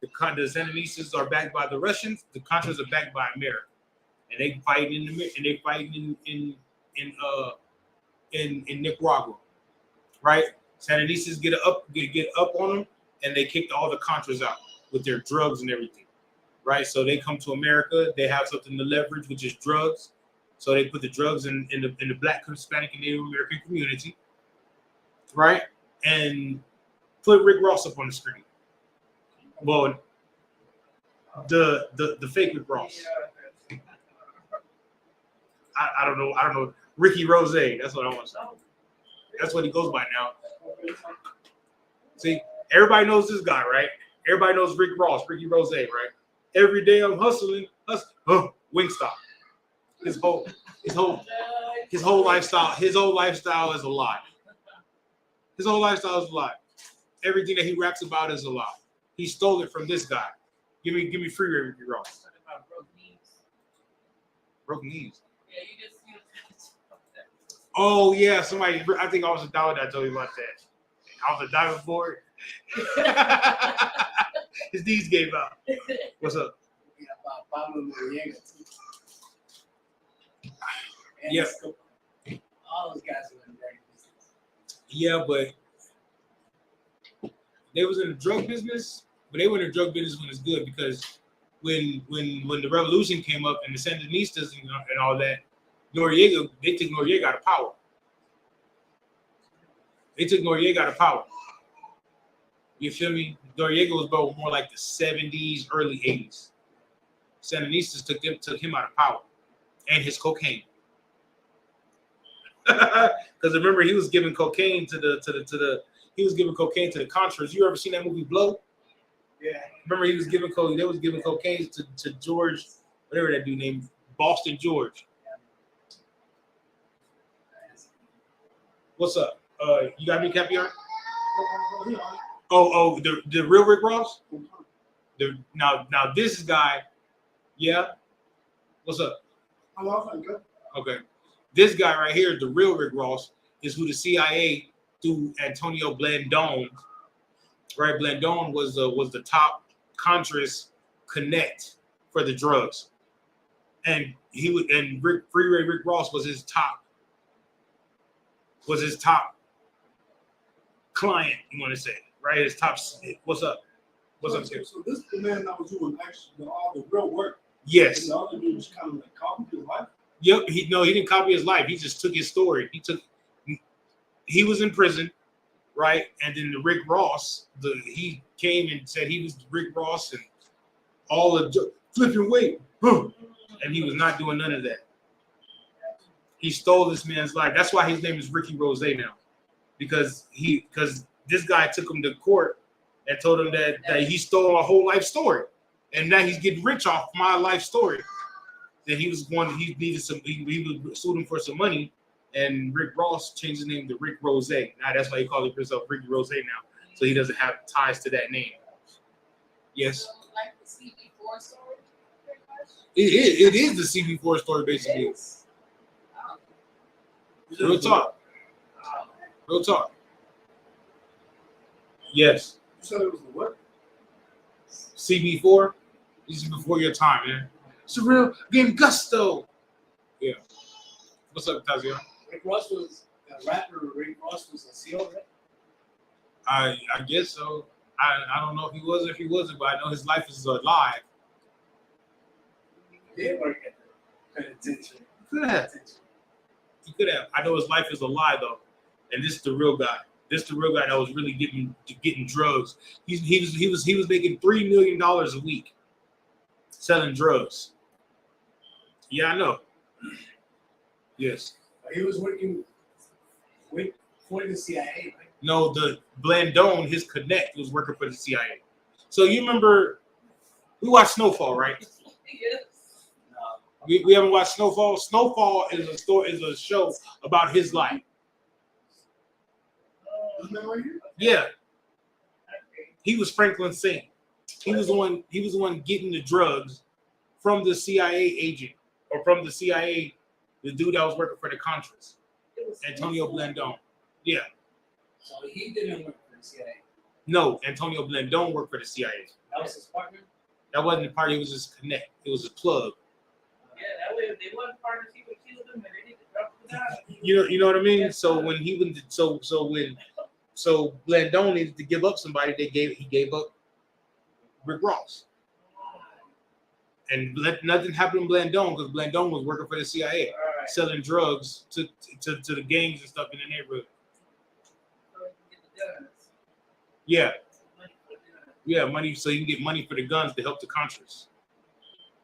The Sandinistas are backed by the Russians. The Contras are backed by America, and they fight in Nicaragua, right? Sandinistas get up on them, and they kicked all the Contras out with their drugs and everything, right? So they come to America. They have something to leverage, which is drugs. So they put the drugs in the Black, Hispanic, and Native American community, right? And put Rick Ross up on the screen. Well, the fake Rick Ross. I don't know. Ricky Rose. That's what I want to say. That's what he goes by now. See, everybody knows this guy, right? Everybody knows Rick Ross, Ricky Rose, right? Every day I'm hustling. Wingstop. His whole lifestyle is a lie. His whole lifestyle is a lie. Everything that he raps about is a lie. He stole it from this guy. Give me free Ricky Ross. Broken knees. Yeah, you just Oh yeah, somebody. I think I was a dollar that told you about that. I was a diving board. His knees gave out. What's up? Yeah. All those guys are in the drug business. Yeah, but they was in the drug business, but they were in the drug business when it's good because when the revolution came up and the Sandinistas and all that, they took Noriega out of power. You feel me? Noriega was more like the 70s, early 80s. Sandinistas took him out of power and his cocaine. Because remember, he was giving cocaine to the Contras. You ever seen that movie Blow? Yeah. Remember, they was giving cocaine to George, whatever that dude named Boston George. What's up? You got me, Capiar? Oh, the real Rick Ross? Now this guy, yeah. What's up? Okay. This guy right here, the real Rick Ross, is who the CIA through Antonio Blandon, right? Blandon was the top Contras connect for the drugs, and Freeway Rick Ross was his top client. You want to say, right? His top. What's up? What's up, Skip? So this is the man that was doing actually all the real work. Yes. And the other dude was kind of like copying his life. Yep. He didn't copy his life. He just took his story. He was in prison, right? And then the Rick Ross, he came and said he was Rick Ross and all the flipping weight, and he was not doing none of that. He stole this man's life. That's why his name is Ricky Rose now, because this guy took him to court and told him that he stole a whole life story, and now he's getting rich off my life story. That he was sued him for some money, and Rick Ross changed his name to Rick Rose. Now that's why he calls himself Ricky Rose now, so he doesn't have ties to that name. Yes. like the CB4 story. It is the CB4 story basically. Real talk. Real talk. Yes. You said it was the what? CB4. This is before your time, man. It's a real game gusto. Yeah. What's up, Tazio? Rick Ross was the rapper. Rick Ross was a CEO, right? I guess so. I don't know if he was or if he wasn't, but I know his life is alive. He did work at the penitentiary. He could have. I know his life is alive though, and this is the real guy. This is the real guy that was really getting drugs. He was making $3 million a week selling drugs. Yeah, I know. Yes. He was working for the CIA, right? No, the Blandon, his connect, was working for the CIA. So you remember, we watched Snowfall, right? Yes. We haven't watched Snowfall. Snowfall is a show about his life. Yeah. He was Franklin Singh. He was the one getting the drugs from the CIA agent, or from the CIA, the dude that was working for the Contras. Antonio Blandon. Yeah. So he didn't work for the CIA. No, Antonio Blandon worked for the CIA. That was his partner? That wasn't a party, it was his connect. It was a plug. Yeah, that way if they wasn't partners, he would kill them and they need to drop them down. You know what I mean? So when so Blandon needed to give up somebody, he gave up Rick Ross. And nothing happened to Blandon because Blandon was working for the CIA, selling drugs to the gangs and stuff in the neighborhood. Yeah. Yeah, money, so you can get money for the guns to help the Contras.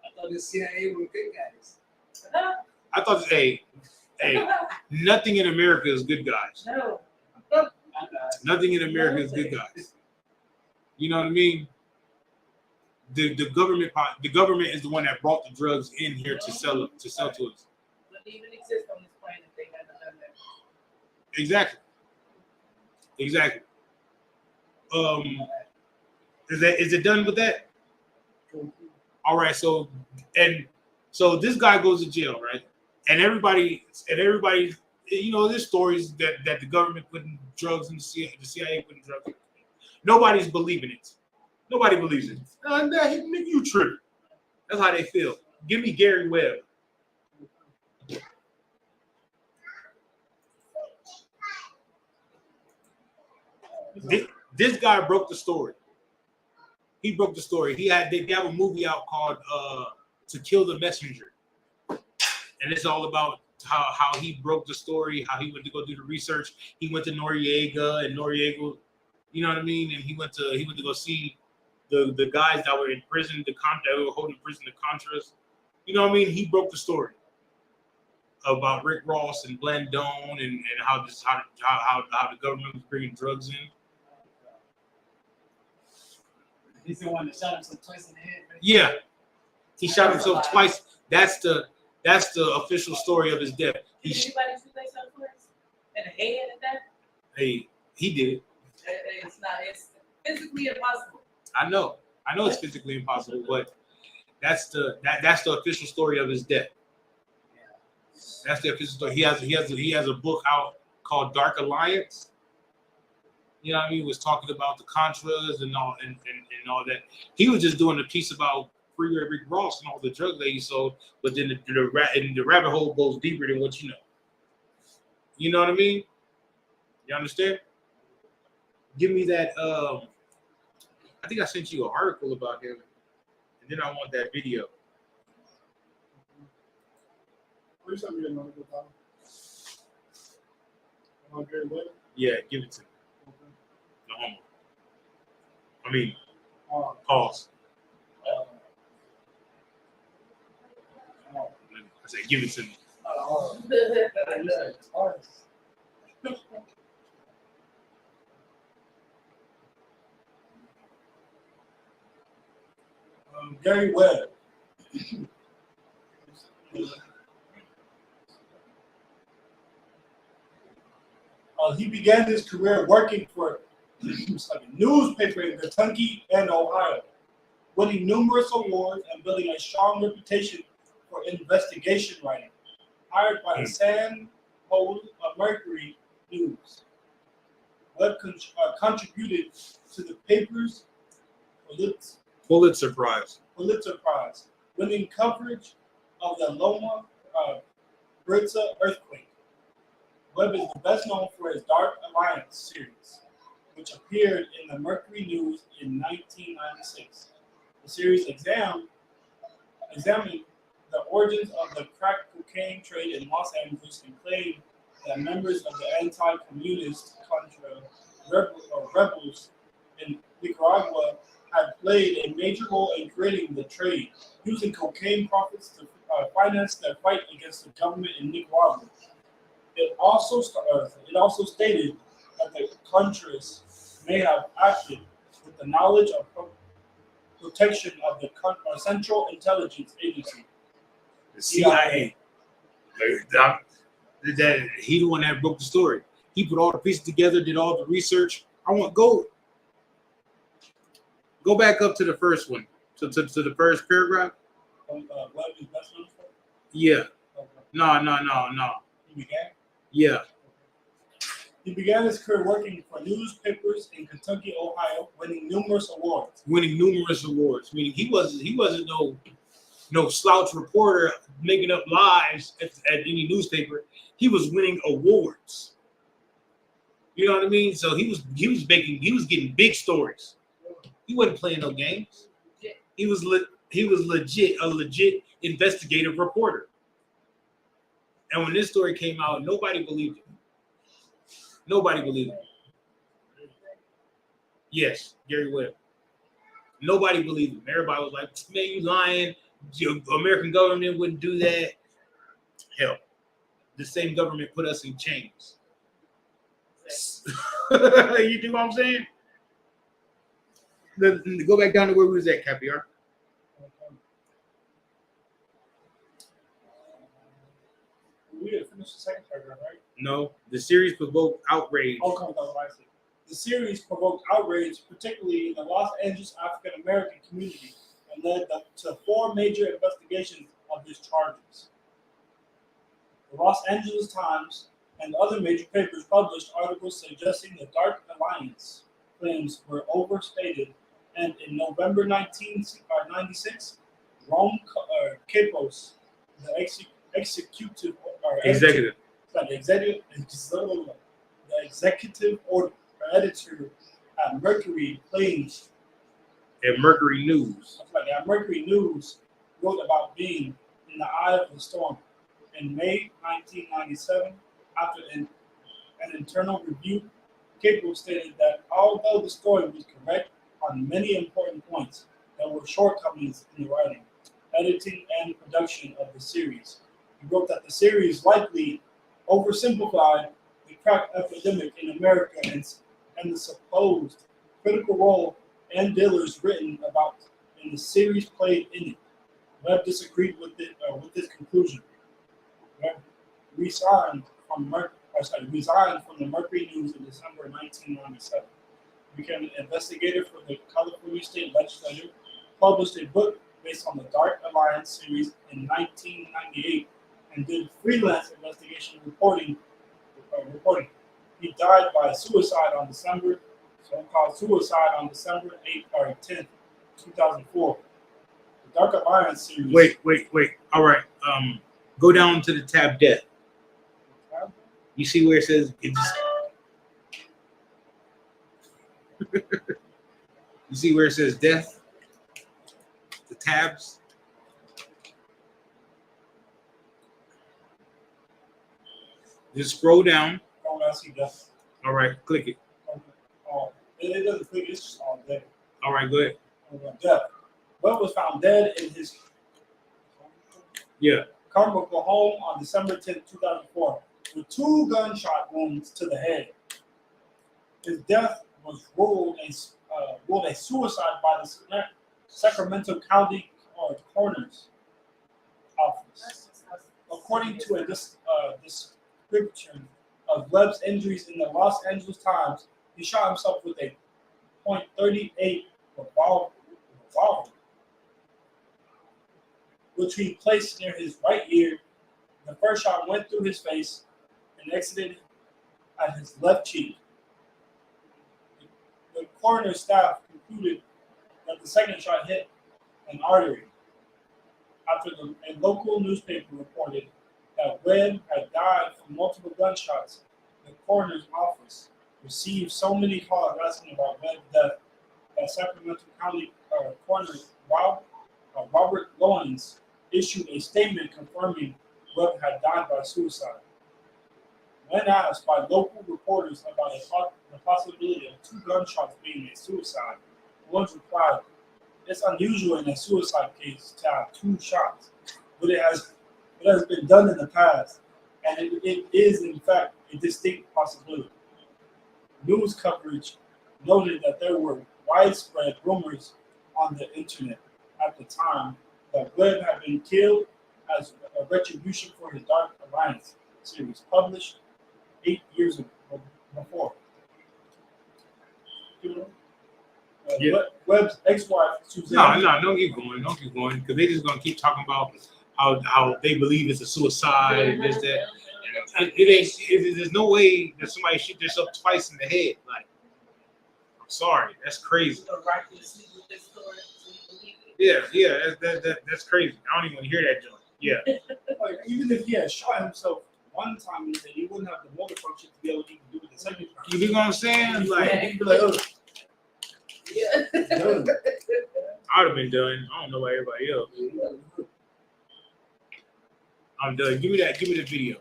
I thought the CIA were good guys. I thought, hey, nothing in America is good guys. No. Nothing in America is good, guys. You know what I mean? The government is the one that brought the drugs in here to sell to us. Wouldn't even exist on this planet if they hadn't done that. Exactly. Is it done with that? All right. So this guy goes to jail, right? And everybody, you know, there's stories that the government putting drugs in the CIA putting drugs in. Nobody's believing it. Nobody believes it. Nigga, you tripping. That's how they feel. Give me Gary Webb. This guy broke the story. He broke the story. They have a movie out called To Kill the Messenger. And it's all about how he broke the story, how he went to go do the research. He went to Noriega, and Noriega, you know what I mean? And he went to go see the guys that were in prison, that were holding prison, the Contras. You know what I mean? He broke the story about Rick Ross and Blandone and how the government was bringing drugs in. He's the one that shot himself twice in the head. Right? Yeah, he shot himself twice. That's the official story of his death. Did anybody shoot themselves twice? In the head and that? Hey, he did. It's physically impossible. I know it's physically impossible, but that's the official story of his death. That's the official story. He has a book out called Dark Alliance. You know what I mean? He was talking about the Contras and all and all that. He was just doing a piece about Freeway Rick Ross and all the drugs that he sold, but then the rabbit hole goes deeper than what you know. You know what I mean? You understand? Give me that. I think I sent you an article about him, and then I want that video. What sent me an article about? About Gary Webb? Yeah, give it to me. No homo. I mean, pause. I said, give it to me. Gary Webb. He began his career working for a newspaper in Kentucky and Ohio, winning numerous awards and building a strong reputation for investigation writing. Hired by the San Jose Mercury News, Webb contributed to the paper's Pulitzer Prize, winning coverage of the Loma Prieta earthquake. Webb is best known for his Dark Alliance series, which appeared in the Mercury News in 1996. The series examined the origins of the crack cocaine trade in Los Angeles and claimed that members of the anti-communist Contra rebels in Nicaragua had played a major role in creating the trade, using cocaine profits to finance their fight against the government in Nicaragua. It also stated that the Contras may have acted with the knowledge of protection of the Central Intelligence Agency, the CIA. That he the one that broke the story. He put all the pieces together, did all the research. Go back up to the first one, to the first paragraph. Yeah. No. He began? Yeah. He began his career working for newspapers in Kentucky, Ohio, winning numerous awards. Meaning he wasn't no slouch reporter making up lies at any newspaper. He was winning awards. You know what I mean? So he was getting big stories. He wasn't playing no games. He was a legit investigative reporter. And when this story came out, nobody believed it. Yes, Gary Webb. Nobody believed him. Everybody was like, man, you lying. The American government wouldn't do that. Hell, the same government put us in chains. You do what I'm saying? Go back down to where we was at, Capiar. We didn't finish the second paragraph, right? No, the series provoked outrage. Okay, that's what I said. The series provoked outrage, particularly in the Los Angeles African American community, and led to 4 major investigations of his charges. The Los Angeles Times and other major papers published articles suggesting the Dark Alliance claims were overstated, and in November 1996, Rome Capos, the executive editor at Mercury claims At Mercury News. at Mercury News wrote about being in the eye of the storm. In May 1997, after an internal review, Capel stated that although the story was correct on many important points, there were shortcomings in the writing, editing, and production of the series. He wrote that the series likely oversimplified the crack epidemic in America and the supposed critical role and dealers written about in the series played in it. Webb disagreed with this conclusion. Webb resigned from the Mercury News in December 1997. He became an investigator for the California State Legislature, published a book based on the Dark Alliance series in 1998, and did freelance investigation reporting. He died by suicide on December 10th, 2004. The Dark Alliance series. Wait. All right. Go down to the tab death. You see where it says it just. You see where it says death? The tabs. Just scroll down. Oh, I see death. All right, click it. Oh, it doesn't click. It's just all dead. All right, go ahead. Death. Webb was found dead in his Carmichael home on December 10th, 2004, with 2 gunshot wounds to the head. His death was ruled a suicide by the Sacramento County Coroner's Office. According to a description of Webb's injuries in the Los Angeles Times, he shot himself with a .38 revolver, which he placed near his right ear. The first shot went through his face and exited at his left cheek. The coroner's staff concluded that the second shot hit an artery. After a local newspaper reported that Webb had died from multiple gunshots, the coroner's office received so many calls asking about Webb's death that Sacramento County Coroner Robert Lawrence issued a statement confirming Webb had died by suicide. When asked by local reporters about the possibility of 2 gunshots being a suicide, Lawrence replied, "It's unusual in a suicide case to have 2 shots, but it has been done in the past, and it is in fact a distinct possibility." News coverage noted that there were widespread rumors on the internet at the time that Webb had been killed as a retribution for his Dark Alliance series, published 8 years before. Webb's ex-wife, Suzanne. No, don't keep going, because they're just gonna keep talking about how they believe it's a suicide and this, that. There's no way that somebody shoot themselves twice in the head. Like, I'm sorry, that's crazy. Yeah, that's crazy. I don't even want to hear that joke. Yeah. Like, even if he had shot himself one time, he wouldn't have the motor function to be able to even do it the second time. You know what I'm saying? Like, he'd be like, oh. Yeah. I would have been done. I don't know about everybody else. I'm done. Give me the video.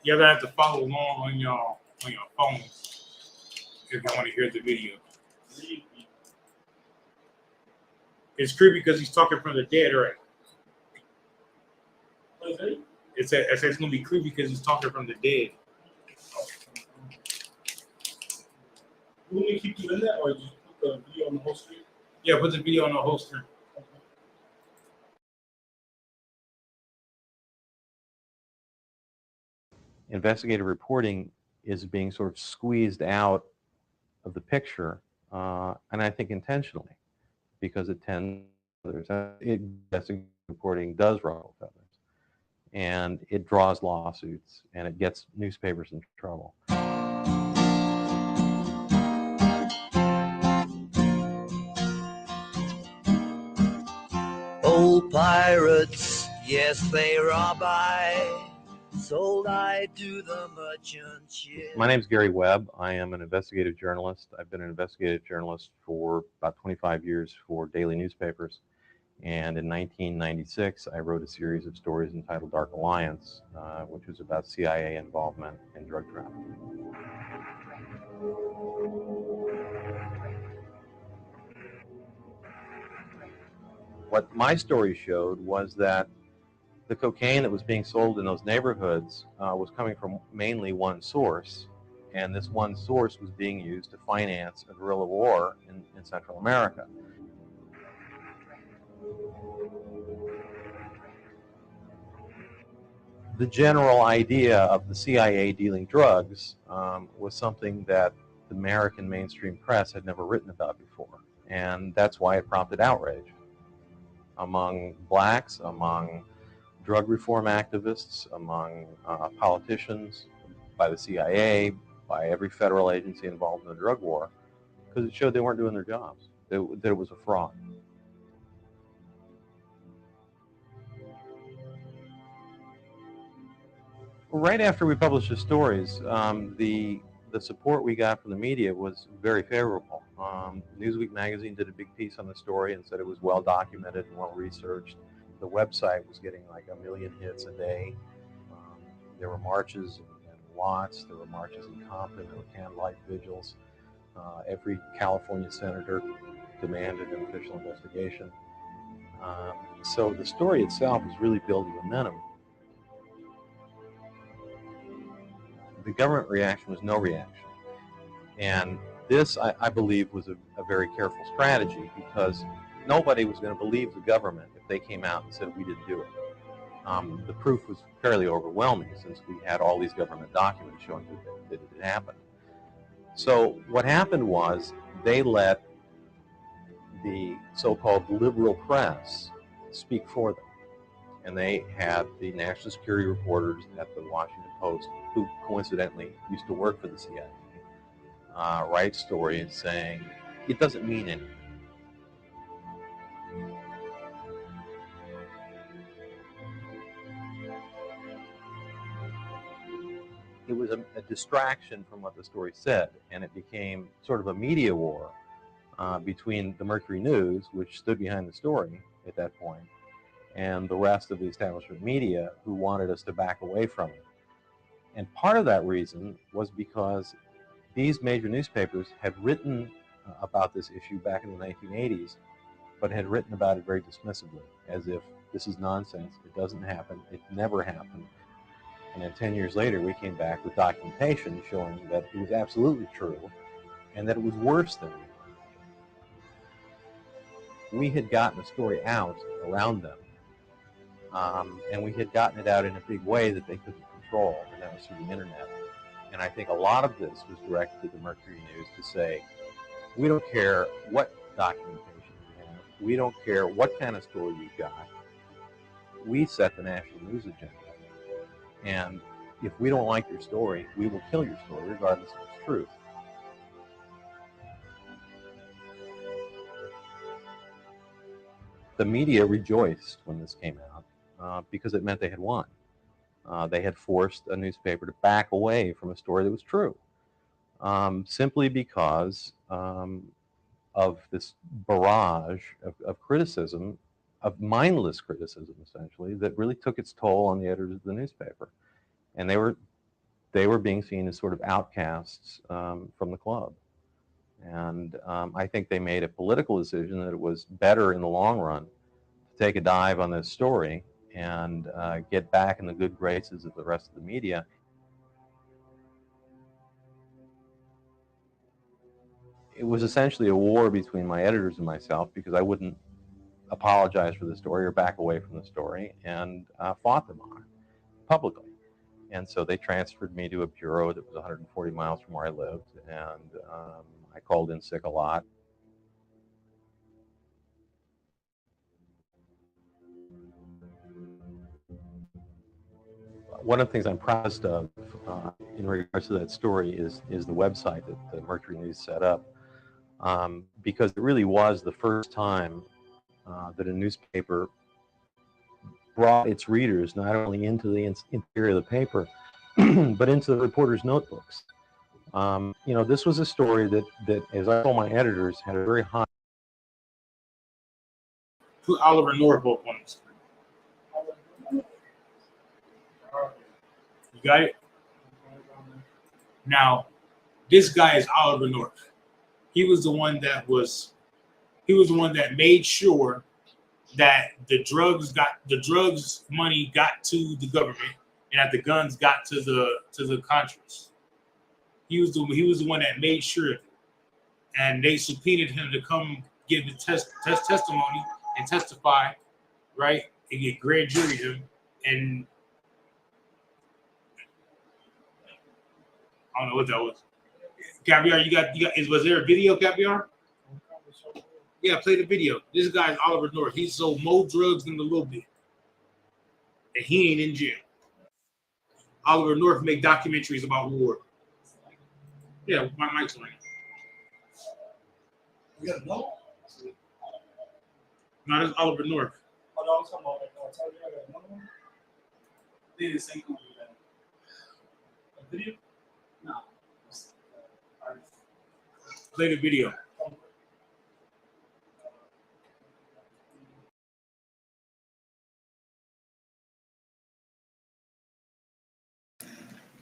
Y'all gonna have to follow along on your phones if you want to hear the video. It's creepy because he's talking from the dead, right? It's gonna be creepy because he's talking from the dead. You want me to keep you in there, or just put the video on the whole screen? Yeah, put the video on the whole screen. Investigative reporting is being sort of squeezed out of the picture, and I think intentionally, because it tends investigative reporting does ruffle feathers, and it draws lawsuits, and it gets newspapers in trouble. Old pirates, yes, they rob I, sold I to the merchant ship. My name is Gary Webb. I am an investigative journalist. I've been an investigative journalist for about 25 years for daily newspapers. And in 1996, I wrote a series of stories entitled Dark Alliance, which was about CIA involvement in drug trafficking. What my story showed was that the cocaine that was being sold in those neighborhoods was coming from mainly one source, and this one source was being used to finance a guerrilla war in Central America. The general idea of the CIA dealing drugs was something that the American mainstream press had never written about before, and that's why it prompted outrage among blacks, among drug reform activists, among politicians, by the CIA, by every federal agency involved in the drug war, because it showed they weren't doing their jobs, that it was a fraud. Right after we published the stories, the support we got from the media was very favorable. Newsweek magazine did a big piece on the story and said it was well documented and well researched. The website was getting like 1 million hits a day. There were marches in Watts, there were marches in Compton, there were candlelight vigils. Every California senator demanded an official investigation. So the story itself was really building momentum. The government reaction was no reaction. And this, I believe, was a very careful strategy, because nobody was going to believe the government if they came out and said we didn't do it. The proof was fairly overwhelming, since we had all these government documents showing that it happened. So what happened was they let the so-called liberal press speak for them. And they had the national security reporters at the Washington Post, who coincidentally used to work for the CIA, write stories saying it doesn't mean anything. It was a distraction from what the story said, and it became sort of a media war between the Mercury News, which stood behind the story at that point, and the rest of the establishment media, who wanted us to back away from it. And part of that reason was because these major newspapers had written about this issue back in the 1980s, but had written about it very dismissively, as if this is nonsense, it doesn't happen, it never happened. And then 10 years later, we came back with documentation showing that it was absolutely true, and that it was worse than we were. We had gotten a story out around them, and we had gotten it out in a big way that they couldn't control, and that was through the internet. And I think a lot of this was directed to the Mercury News to say, we don't care what documentation you have, we don't care what kind of story you've got, we set the national news agenda. And if we don't like your story, we will kill your story, regardless of its truth. The media rejoiced when this came out because it meant they had won. They had forced a newspaper to back away from a story that was true, simply because of this barrage of criticism, of mindless criticism, essentially, that really took its toll on the editors of the newspaper. And they were being seen as sort of outcasts from the club. And I think they made a political decision that it was better in the long run to take a dive on this story and get back in the good graces of the rest of the media. it was essentially a war between my editors and myself because I wouldn't apologize for the story or back away from the story, and fought them on it publicly. And so they transferred me to a bureau that was 140 miles from where I lived, and I called in sick a lot. One of the things I'm proudest of in regards to that story is the website that the Mercury News set up, because it really was the first time that a newspaper brought its readers not only into the interior of the paper, but into the reporters' notebooks. You know, this was a story that, as I told my editors, had a very high. Put Oliver North book on the screen. You got it? Now, this guy is Oliver North. He was the one that made sure that the drugs money got to the government and that the guns got to the Contras. He was the one that made sure, and they subpoenaed him to come give the testimony and testify, right? And get grand jury him, and I don't know what that was. Caviar, you got. Was there a video, Caviar? Yeah, play the video. This guy's Oliver North. He sold more drugs than a little bit, and he ain't in jail. Oliver North make documentaries about war. Yeah, my mic's on. You got no? No, that's Oliver North. Oh, no, I'm talking about another one. They did the same company. A video? No. Play the video.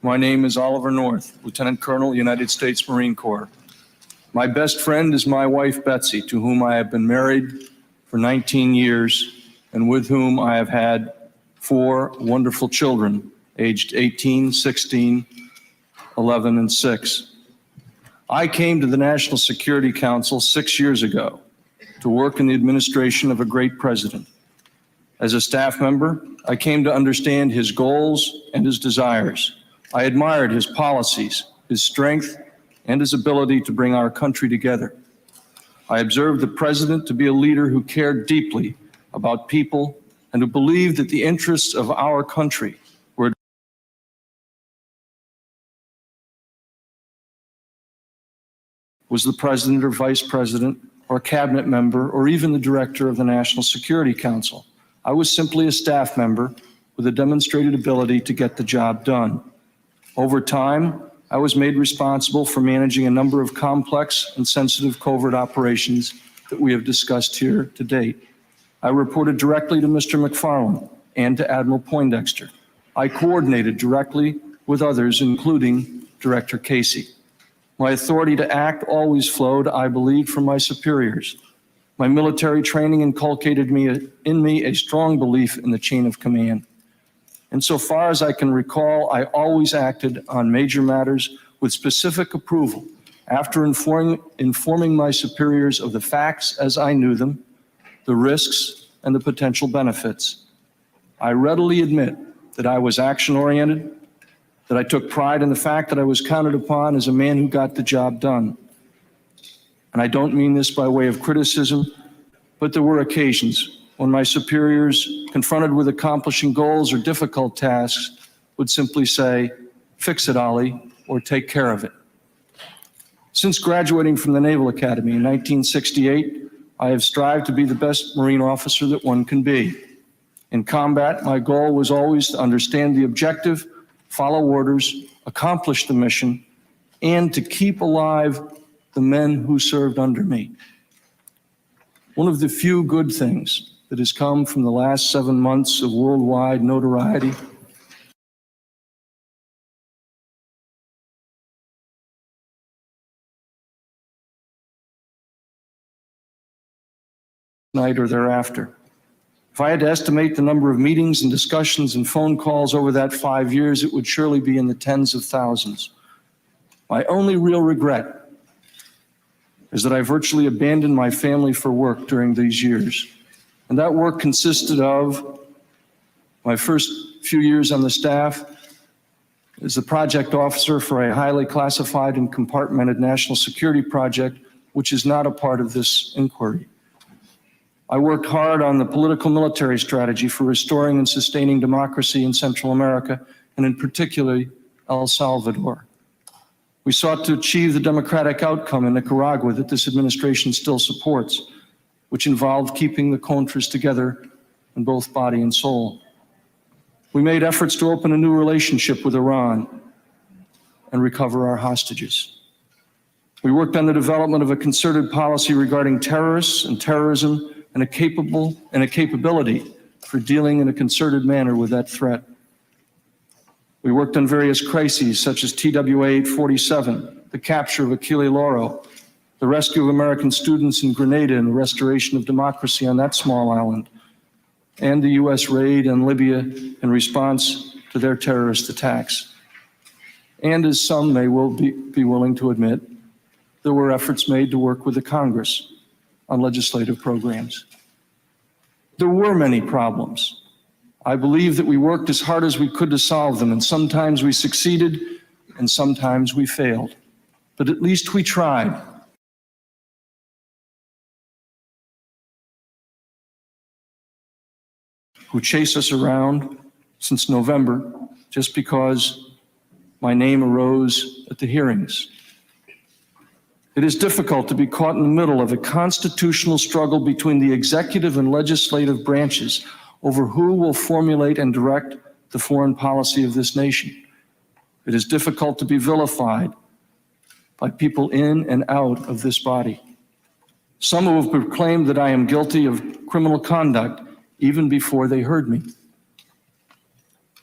My name is Oliver North, Lieutenant Colonel, United States Marine Corps. My best friend is my wife, Betsy, to whom I have been married for 19 years and with whom I have had 4 wonderful children, aged 18, 16, 11, and 6. I came to the National Security Council 6 years ago to work in the administration of a great president. As a staff member, I came to understand his goals and his desires. I admired his policies, his strength, and his ability to bring our country together. I observed the president to be a leader who cared deeply about people and who believed that the interests of our country were was the president or vice president or cabinet member or even the director of the National Security Council. I was simply a staff member with a demonstrated ability to get the job done. Over time, I was made responsible for managing a number of complex and sensitive covert operations that we have discussed here to date. I reported directly to Mr. McFarland and to Admiral Poindexter. I coordinated directly with others, including Director Casey. My authority to act always flowed, I believe, from my superiors. My military training inculcated in me a strong belief in the chain of command. Insofar as I can recall, I always acted on major matters with specific approval after informing my superiors of the facts as I knew them, the risks, and the potential benefits. I readily admit that I was action-oriented, that I took pride in the fact that I was counted upon as a man who got the job done. And I don't mean this by way of criticism, but there were occasions when my superiors, confronted with accomplishing goals or difficult tasks, would simply say, "Fix it, Ollie," or "Take care of it." Since graduating from the Naval Academy in 1968, I have strived to be the best Marine officer that one can be. In combat, my goal was always to understand the objective, follow orders, accomplish the mission, and to keep alive the men who served under me. One of the few good things that has come from the last 7 months of worldwide notoriety night or thereafter. If I had to estimate the number of meetings and discussions and phone calls over that 5 years, it would surely be in the tens of thousands. My only real regret is that I virtually abandoned my family for work during these years. And that work consisted of my first few years on the staff as the project officer for a highly classified and compartmented national security project, which is not a part of this inquiry. I worked hard on the political military strategy for restoring and sustaining democracy in Central America, and in particular, El Salvador. We sought to achieve the democratic outcome in Nicaragua that this administration still supports, which involved keeping the Contras together in both body and soul. We made efforts to open a new relationship with Iran and recover our hostages. We worked on the development of a concerted policy regarding terrorists and terrorism and a capability for dealing in a concerted manner with that threat. We worked on various crises such as TWA 847, the capture of Aquile Loro, the rescue of American students in Grenada and the restoration of democracy on that small island, and the US raid on Libya in response to their terrorist attacks. And as some may well be willing to admit, there were efforts made to work with the Congress on legislative programs. There were many problems. I believe that we worked as hard as we could to solve them, and sometimes we succeeded and sometimes we failed. But at least we tried. Who chase us around since November just because my name arose at the hearings. It is difficult to be caught in the middle of a constitutional struggle between the executive and legislative branches over who will formulate and direct the foreign policy of this nation. It is difficult to be vilified by people in and out of this body. Some who have proclaimed that I am guilty of criminal conduct even before they heard me.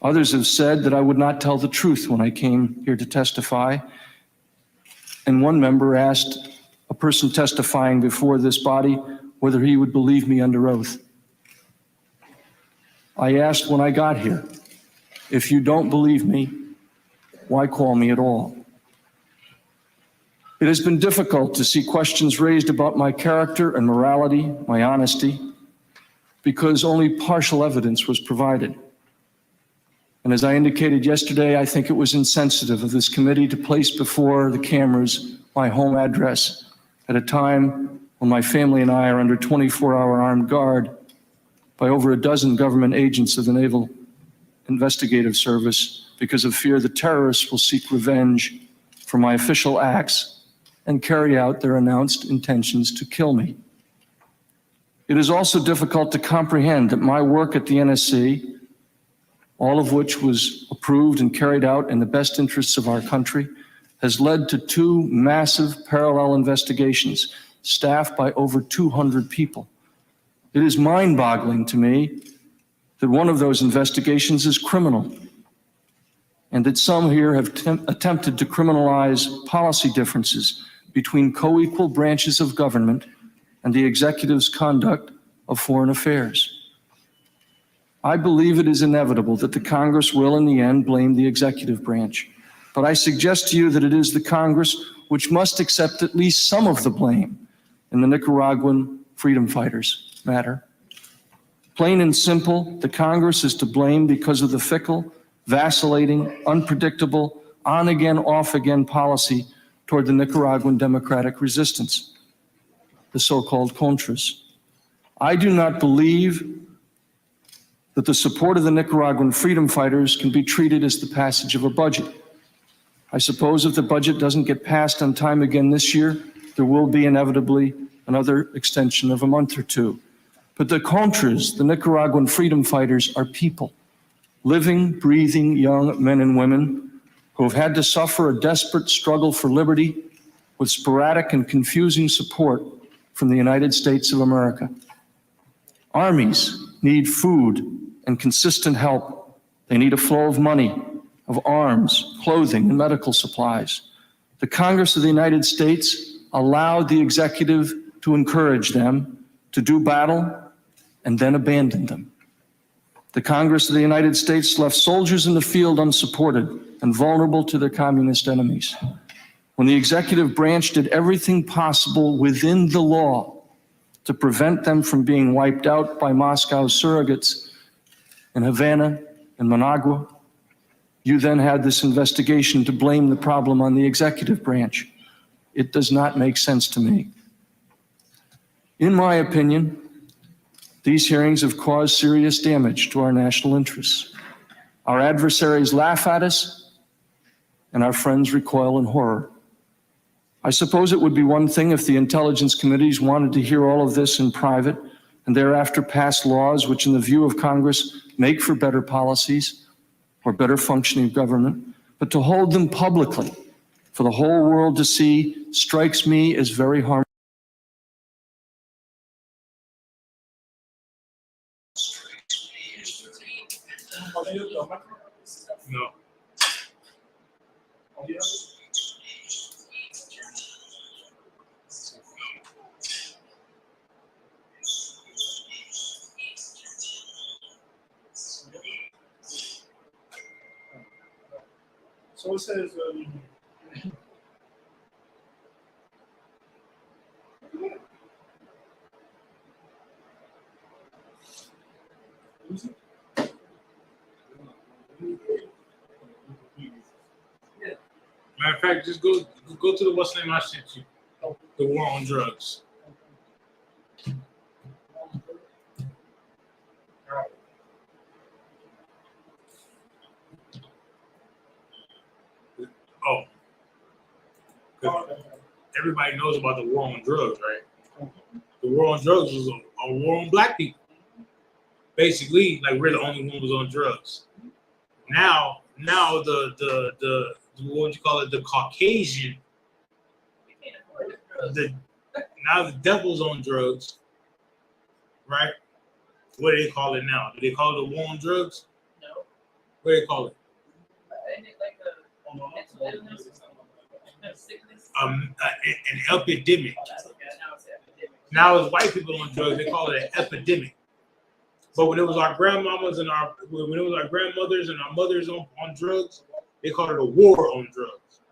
Others have said that I would not tell the truth when I came here to testify. And one member asked a person testifying before this body whether he would believe me under oath. I asked when I got here, if you don't believe me, why call me at all? It has been difficult to see questions raised about my character and morality, my honesty, because only partial evidence was provided. And as I indicated yesterday, I think it was insensitive of this committee to place before the cameras my home address at a time when my family and I are under 24-hour armed guard by over a dozen government agents of the Naval Investigative Service because of fear that terrorists will seek revenge for my official acts and carry out their announced intentions to kill me. It is also difficult to comprehend that my work at the NSC, all of which was approved and carried out in the best interests of our country, has led to 2 massive parallel investigations staffed by over 200 people. It is mind-boggling to me that one of those investigations is criminal, and that some here have attempted to criminalize policy differences between co-equal branches of government and the executive's conduct of foreign affairs. I believe it is inevitable that the Congress will in the end blame the executive branch, but I suggest to you that it is the Congress which must accept at least some of the blame in the Nicaraguan freedom fighters matter. Plain and simple, the Congress is to blame because of the fickle, vacillating, unpredictable, on-again, off-again policy toward the Nicaraguan democratic resistance, the so-called Contras. I do not believe that the support of the Nicaraguan freedom fighters can be treated as the passage of a budget. I suppose if the budget doesn't get passed on time again this year, there will be inevitably another extension of a month or 2. But the Contras, the Nicaraguan freedom fighters, are people, living, breathing young men and women who have had to suffer a desperate struggle for liberty with sporadic and confusing support from the United States of America. Armies need food and consistent help. They need a flow of money, of arms, clothing, and medical supplies. The Congress of the United States allowed the executive to encourage them to do battle and then abandon them. The Congress of the United States left soldiers in the field unsupported and vulnerable to their communist enemies. when the executive branch did everything possible within the law to prevent them from being wiped out by Moscow's surrogates in Havana and Managua, you then had this investigation to blame the problem on the executive branch. It does not make sense to me. In my opinion, these hearings have caused serious damage to our national interests. Our adversaries laugh at us, and our friends recoil in horror. I suppose it would be one thing if the intelligence committees wanted to hear all of this in private and thereafter pass laws which, in the view of Congress, make for better policies or better functioning government, but to hold them publicly for the whole world to see strikes me as very harmful. No. So it says, Matter of fact, just go to the what's name I sent you. The war on drugs. Oh. Everybody knows about the war on drugs, right? The war on drugs was a war on black people. Basically, like we're the only ones on drugs. Now the what would you call it? The Caucasian. Now the devil's on drugs, right? What do they call it now? Do they call it the war on drugs? No. What do they call it? Isn't it like a mental illness or something? Sickness? An epidemic. Oh, that's okay. Now it's an epidemic. Now as white people on drugs, they call it an epidemic. But when it was our grandmamas and when it was our grandmothers and our mothers on drugs, they called it a war on drugs.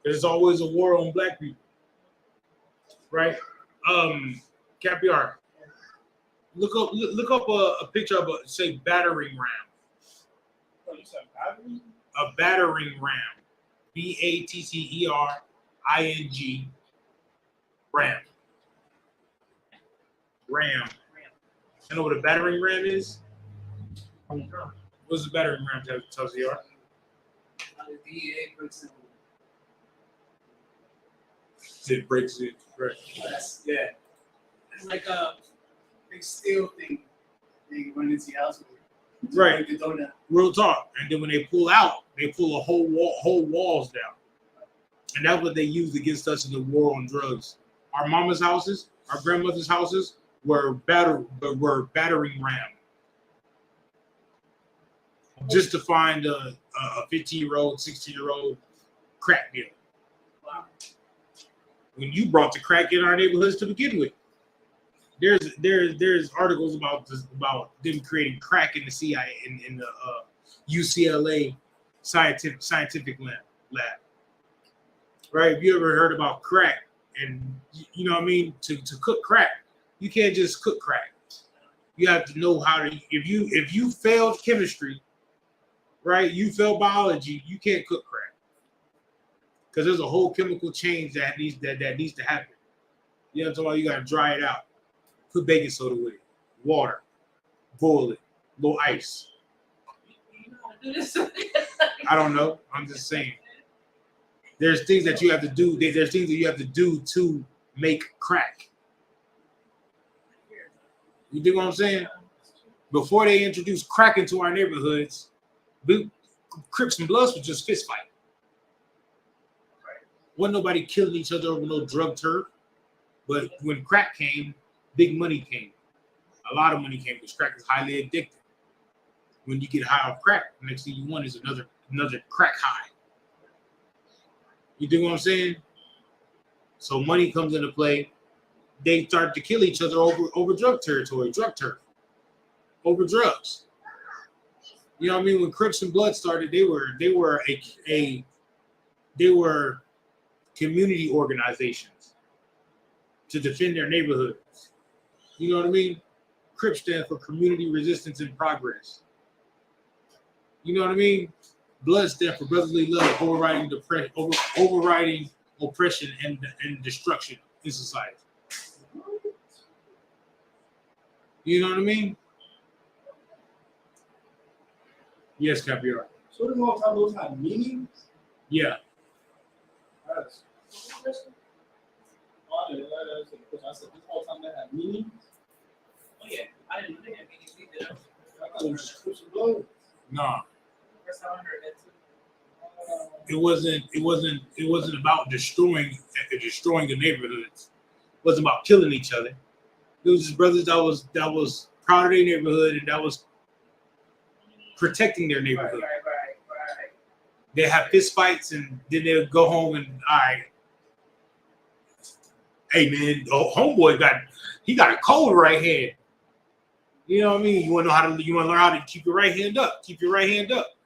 There's always a war on black people, right? Capiar, look up a picture of say battering ram. oh, you said battery? A battering ram, BATTERING, ram. Ram. You know what a battering ram is? What's the battering ram, Telsey? The DEA puts in. It breaks it, right? Yeah. It's like a big steel thing they run into your house with. Right. The donut. Real talk. And then when they pull out, they pull a whole walls down. And that's what they used against us in the war on drugs. Our mama's houses, our grandmother's houses were battering ram. Just to find a 15-year-old, 16-year-old crack dealer. Wow. When you brought the crack in our neighborhoods to begin with. There's articles about them creating crack in the CIA in the UCLA scientific lab. Right? If you ever heard about crack, and you know what I mean, to cook crack, you can't just cook crack. You have to know how to. If you failed chemistry, right? You failed biology, you can't cook crack because there's a whole chemical change that needs to happen. You know what I'm talking about? You got to dry it out. Put baking soda with it, water, boil it, little ice. You know how to do this? I don't know. I'm just saying. There's things that you have to do. There's things that you have to do to make crack. You dig what I'm saying? Before they introduced crack into our neighborhoods, Crips and Bloods was just fist fight. Wasn't nobody killing each other over no drug turf. But when crack came, big money came. A lot of money came because crack is highly addictive. When you get high off crack, the next thing you want is another crack high. You dig what I'm saying? So money comes into play. They start to kill each other over drug territory, drug turf, over drugs. You know what I mean? When Crips and Blood started, they were community organizations to defend their neighborhoods. You know what I mean? CRIP stands for Community Resistance and Progress. You know what I mean? Blood stands for brotherly love, overriding oppression and destruction in society. You know what I mean? Yes, Capiar. So the long time those have meanings? Yeah. That's I said this whole time they have meanings? Oh yeah, I didn't know they had meetings either. I thought it was just Crips and Bloods. Nah. First time I heard that too. It wasn't about destroying the neighborhoods. It wasn't about killing each other. It was just brothers that was proud of their neighborhood and that was protecting their neighborhood. Right. They have fist fights and then they'll go home and all right. Hey man, homeboy got a cold right hand. You know what I mean? You want to learn how to keep your right hand up. Keep your right hand up.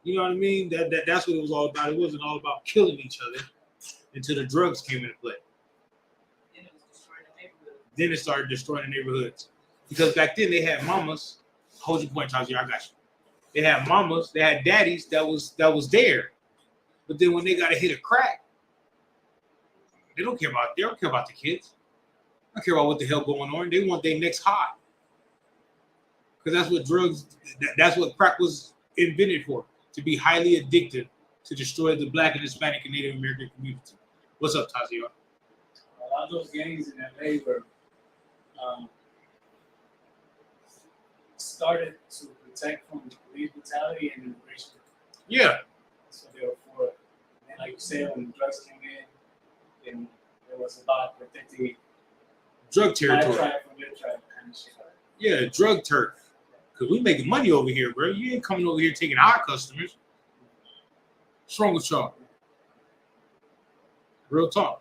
You know what I mean? That's what it was all about. It wasn't all about killing each other until the drugs came into play. Then it started destroying the neighborhoods. Because back then they had mamas. Hold your point, Taji, I got you. They had mamas, they had daddies that was there. But then when they got to hit a crack, they don't care about the kids. They don't care about what the hell going on. They want their next high. Because that's what crack was invented for, to be highly addictive, to destroy the Black and Hispanic and Native American community. What's up, Tazio? A lot of those gangs in LA were started to protect from police brutality and immigration. Yeah. So they were for it. And like you said, when the drugs came in, then it was about protecting Drug territory. my tribe from your tribe kind of shit. Yeah, drug turf. Because we making money over here, bro. You ain't coming over here taking our customers. What's wrong with y'all? Real talk.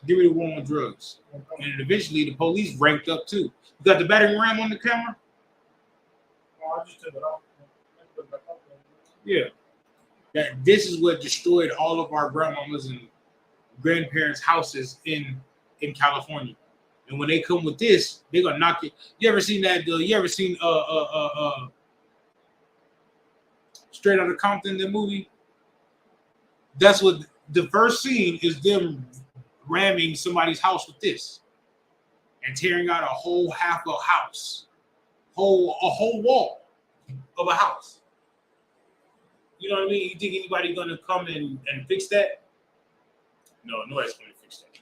Give me the war on drugs. And eventually the police ranked up too. You got the battering ram on the camera? Oh, I just took it off. Yeah. This is what destroyed all of our grandmamas and grandparents' houses in California. And when they come with this, they're gonna knock it. You ever seen that? You ever seen Straight Outta Compton, the movie? That's what the first scene is, them ramming somebody's house with this and tearing out a whole half a house, a whole wall of a house. You know what I mean? You think anybody gonna come and fix that? No, nobody's gonna fix that.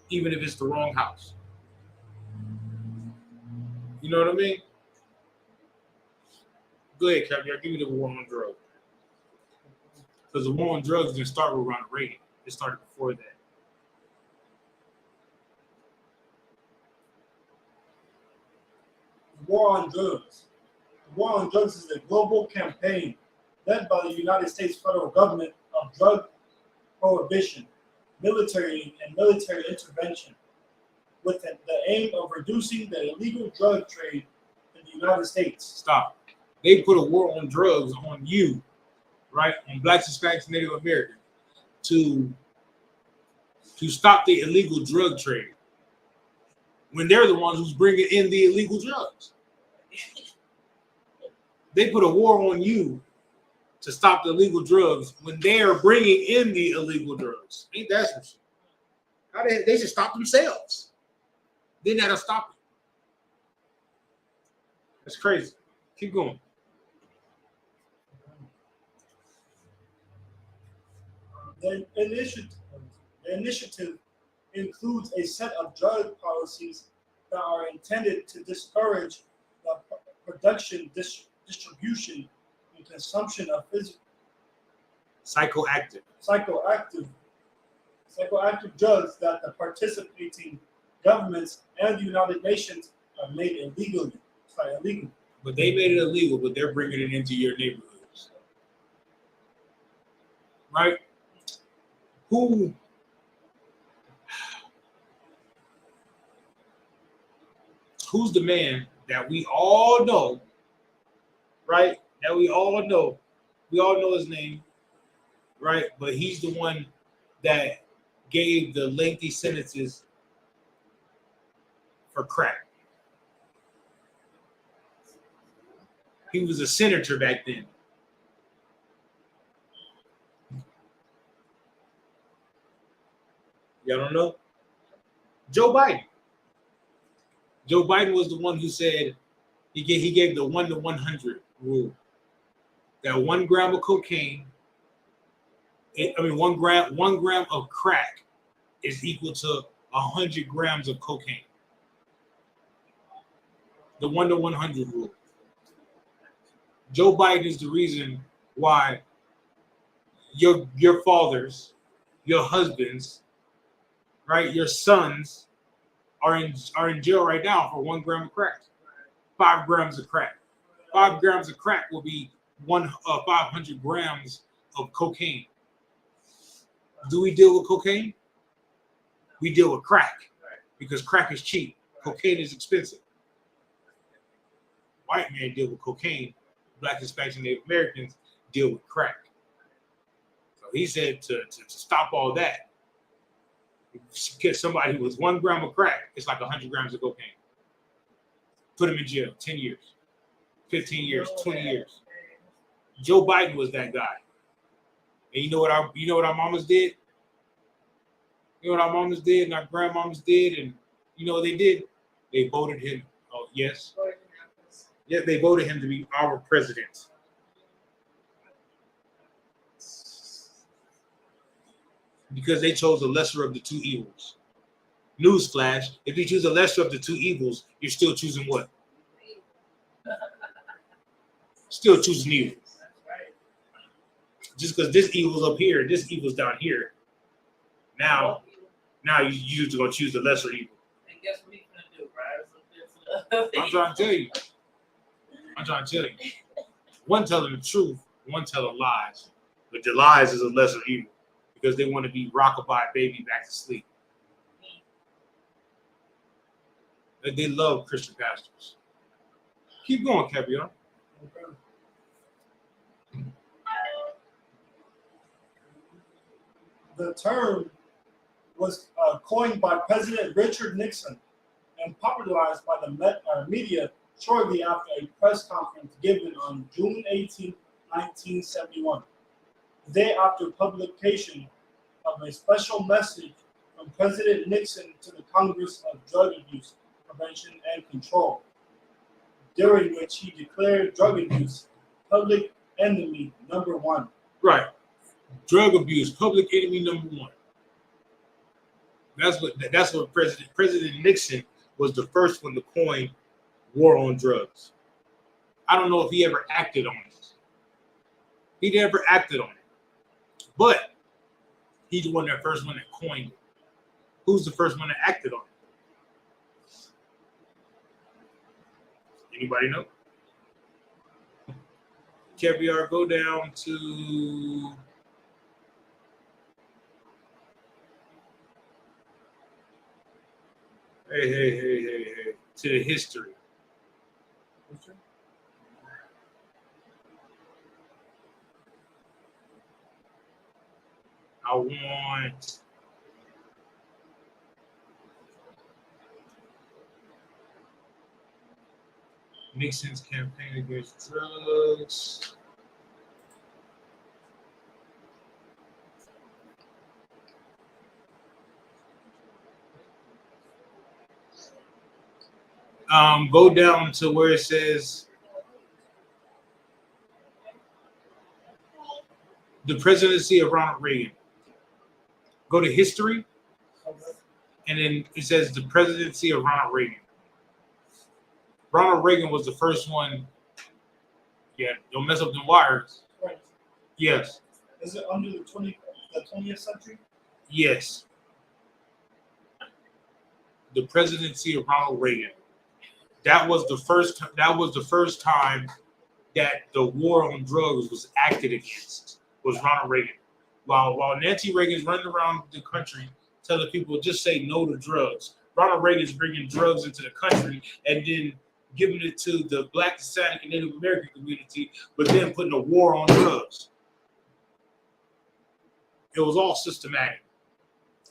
Even if it's the wrong house. You know what I mean? Go ahead, Caviar, give me the war on drugs. Because the war on drugs didn't start with Ronald Reagan. It started before that. The war on drugs. The war on drugs is a global campaign led by the United States federal government of drug prohibition, military intervention, with the aim of reducing the illegal drug trade in the United States. Stop. They put a war on drugs on you, right? On Blacks, Hispanics, Native Americans, to stop the illegal drug trade when they're the ones who's bringing in the illegal drugs. They put a war on you to stop the illegal drugs when they are bringing in the illegal drugs. Ain't that some shit? They should stop themselves. They gotta stop it. That's crazy. Keep going. The initiative includes a set of drug policies that are intended to discourage the production, distribution, and consumption of psychoactive drugs that the participating governments and the United Nations have made illegal. But they made it illegal, but they're bringing it into your neighborhoods. Right? Who's the man that we all know, right? That we all know. We all know his name. right? But he's the one that gave the lengthy sentences for crack. He was a senator back then. Y'all don't know? Joe Biden. Joe Biden was the one who said he gave the 1 to 100 rule. That 1 gram of cocaine, 1 gram of crack is equal to 100 grams of cocaine. The 1 to 100 rule. Joe Biden is the reason why your fathers, your husbands, right, your sons are in jail right now for 1 gram of crack. 5 grams of crack. 5 grams of crack will be 500 grams of cocaine. Do we deal with cocaine? We deal with crack because crack is cheap. Cocaine is expensive. White men deal with cocaine. Black, Hispanics, and Native Americans deal with crack. So he said to stop all that, get somebody who was 1 gram of crack, it's like 100 grams of cocaine. Put him in jail, 10 years, 15 years, 20 years. Joe Biden was that guy. And you know what our mamas did? You know what our mamas did and our grandmamas did, and you know what they did? They voted him. Oh, yes. Yeah, they voted him to be our president. Because they chose the lesser of the 2 evils. Newsflash, if you choose the lesser of the 2 evils, you're still choosing what? Still choosing evil. Just because this evil's up here, this evil's down here. Now you're just gonna choose the lesser evil. And guess what he's gonna do, right? I'm trying to tell you. One telling the truth, one telling lies. But the lies is a lesser evil because they want to be rockabye baby back to sleep. They love Christian pastors. Keep going, Caviar. The term was coined by President Richard Nixon and popularized by the media shortly after a press conference given on June 18, 1971. The day after publication of a special message from President Nixon to the Congress of Drug Abuse, Prevention, and Control, during which he declared drug abuse public enemy number 1. Right. Drug abuse, public enemy number 1. That's what President Nixon was the first one to coin war on drugs. I don't know if he ever acted on it. He never acted on it. But he's the first one that coined it. Who's the first one that acted on it? Anybody know? Caviar, go down to Hey. To the history. I want Nixon's campaign against drugs. Go down to where it says the presidency of Ronald Reagan. Go to history, and then it says the presidency of Ronald Reagan. Ronald Reagan was the first one. Yeah, don't mess up the wires. Right. Yes. Is it under the 20th century? Yes. The presidency of Ronald Reagan. That was the first time that the war on drugs was acted against. Was Ronald Reagan. While Nancy Reagan's running around the country telling people just say no to drugs, Ronald Reagan's bringing drugs into the country and then giving it to the Black, Hispanic, and Native American community, but then putting a war on drugs. It was all systematic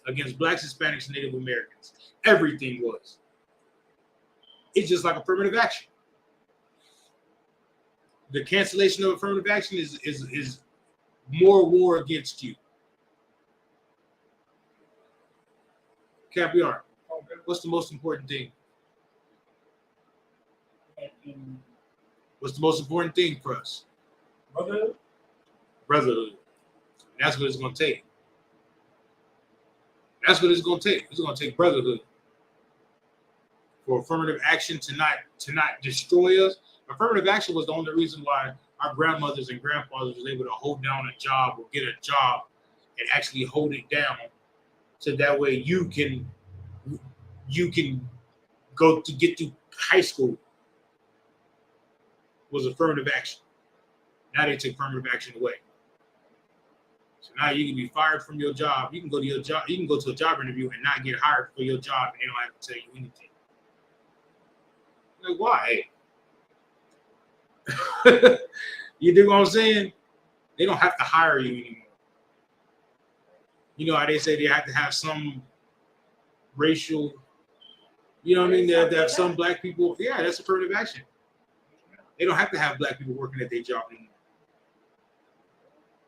against blacks, Hispanics, and Native Americans. Everything was. It's just like affirmative action. The cancellation of affirmative action is more war against you. Caviar, what's the most important thing? What's the most important thing for us? Brotherhood. Brotherhood. That's what it's going to take. That's what it's going to take. It's going to take brotherhood for affirmative action to not destroy us. Affirmative action was the only reason why our grandmothers and grandfathers was able to hold down a job or get a job and actually hold it down, so that way you can go to get through high school. Was affirmative action. Now they take affirmative action away. So now you can be fired from your job. You can go to your job. You can go to a job interview and not get hired for your job, and they don't have to tell you anything. Like, why? You dig what I'm saying? They don't have to hire you anymore. You know how they say they have to have some racial, you know what I mean? They have to have some black people. Yeah, that's affirmative action. They don't have to have black people working at their job anymore.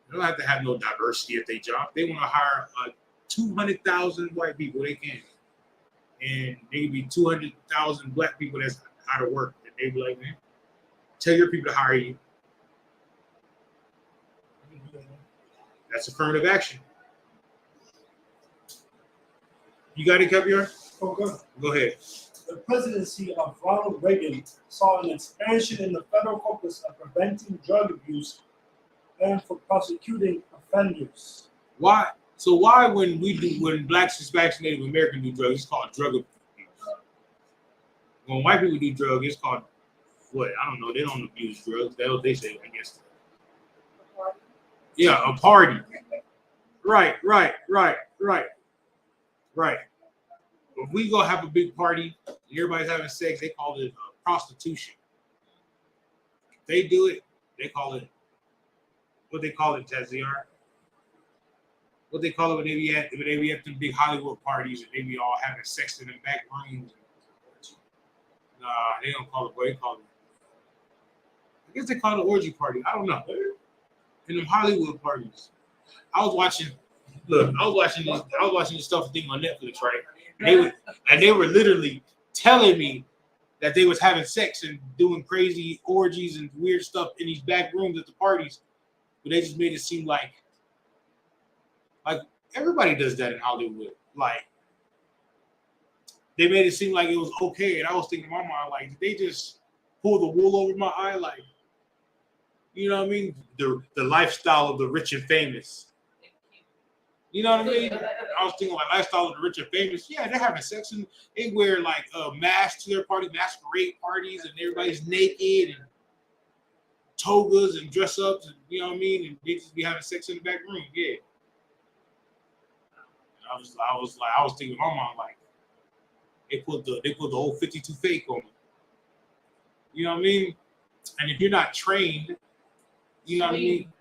They don't have to have no diversity at their job. They want to hire 200,000 white people. They can. And they can be 200,000 black people that's out of work. And they be like, man, tell your people to hire you. That's affirmative action. You got it, Caviar? Okay. Go ahead. The presidency of Ronald Reagan saw an expansion in the federal focus of preventing drug abuse and for prosecuting offenders. Why? So why when blacks, Hispanics, Native Americans do drugs, it's called drug abuse. When white people do drugs, it's called what? I don't know. They don't abuse drugs. That's what they say, I guess. Yeah, a party. Right. If we go have a big party, and everybody's having sex, they call it prostitution. If they do it, they call it, what they call it, Taziar? What they call it when they be at them big Hollywood parties and they be all having sex in the back rooms. Nah, they don't call it what they call it. I guess they call it orgy party. I don't know. In them Hollywood parties. I was watching this stuff thing on Netflix, right? And they were literally telling me that they was having sex and doing crazy orgies and weird stuff in these back rooms at the parties, but they just made it seem like everybody does that in Hollywood. Like they made it seem like it was okay, and I was thinking in my mind, like, did they just pull the wool over my eye? Like, you know what I mean? The lifestyle of the rich and famous. You know what I mean? I was thinking like lifestyle of the rich and famous. Yeah, they're having sex and they wear like masks to their party, masquerade parties, and everybody's naked and togas and dress ups, and you know what I mean? And they just be having sex in the back room. Yeah. I was thinking in my mind, like, they put the old 52 fake on me. You know what I mean? And if you're not trained, you know what I mean?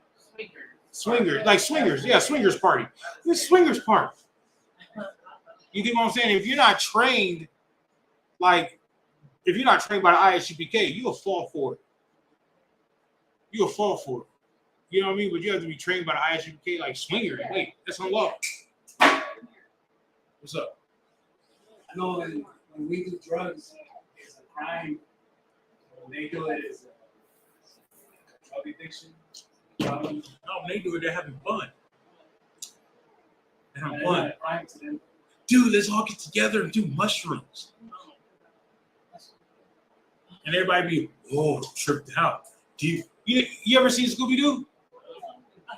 Swingers, yeah, swingers party. This swingers party. You get what I'm saying? If you're not trained, by the ISUPK, you'll fall for it. You know what I mean? But you have to be trained by the ISUPK like swingers. Wait, that's unlawful. What's up? I know when we do drugs, it's a crime. When they do it, it's a drug addiction. No, when they do it, they're having fun. They're having fun. Dude, let's all get together and do mushrooms. And everybody be, tripped out. You ever seen Scooby-Doo?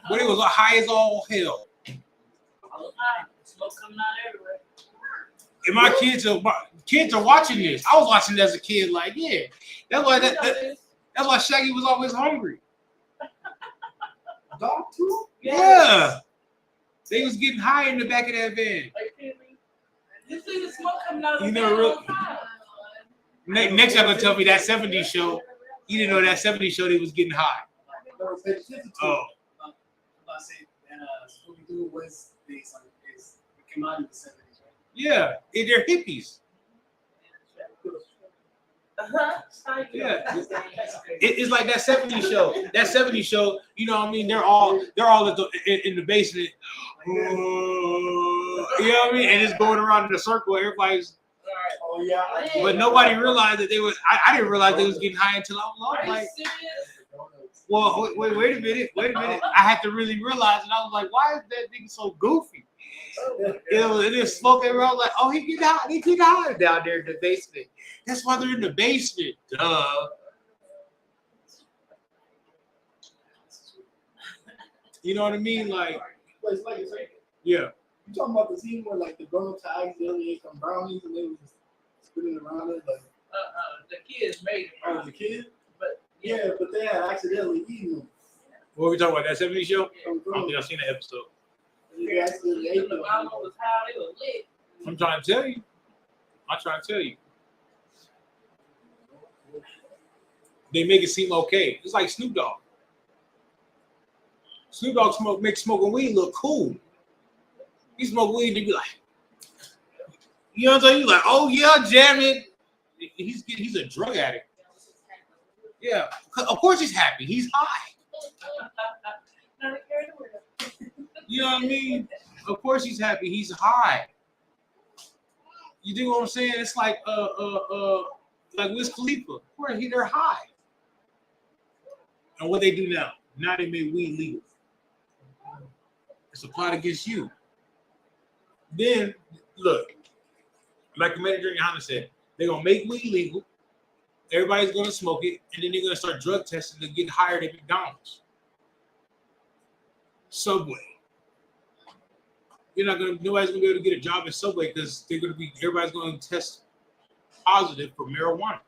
Where it was high as all hell. Smoke coming out everywhere. And my kids are watching this. I was watching it as a kid, like, yeah. That's why Shaggy was always hungry. Dog too? Yeah. They was getting high in the back of that van. You see the smoke coming out of the You van never all the time. Next y'all gonna tell me that 70s show. You didn't know that 70s show they was getting high. Oh. I say they And Scooby-Doo was based on it came out in the 70s, right? Yeah, they're hippies. Yeah, it's like that 70s show. That 70s show, you know what I mean? They're all in the basement. You know what I mean? And it's going around in a circle. Everybody's. Oh yeah. But nobody realized that they was. I didn't realize they was getting high until I was like. Well, wait a minute. I had to really realize, and I was like, why is that nigga so goofy? It is smoking around like, oh, he get high down there in the basement. That's why they're in the basement. Duh. You know what I mean? Like, It's like yeah. you talking about the scene where like the grown-ups accidentally ate some brownies and they was spinning around it like. The kids made it. Oh, the kid? But yeah, but they had accidentally eaten them. What are we talking about? That 70s show? Yeah. I don't think I've seen that episode. They accidentally ate them. The mama was how they were lit. I'm trying to tell you. They make it seem okay. It's like Snoop Dogg. Snoop Dogg make smoking weed look cool. He smoke weed and they be like, you know what I'm saying? You like, oh yeah, jam it. He's a drug addict. Yeah, of course he's happy. He's high. You know what I mean? Of course he's happy. He's high. You dig what I'm saying? It's like Wiz Khalifa. They're high. And what they do now? Now they made weed legal. It's a plot against you. Then look, like Commander Honda said, they're gonna make weed legal. Everybody's gonna smoke it, and then they're gonna start drug testing to get hired at McDonald's, Subway. Nobody's gonna be able to get a job at Subway because everybody's gonna test positive for marijuana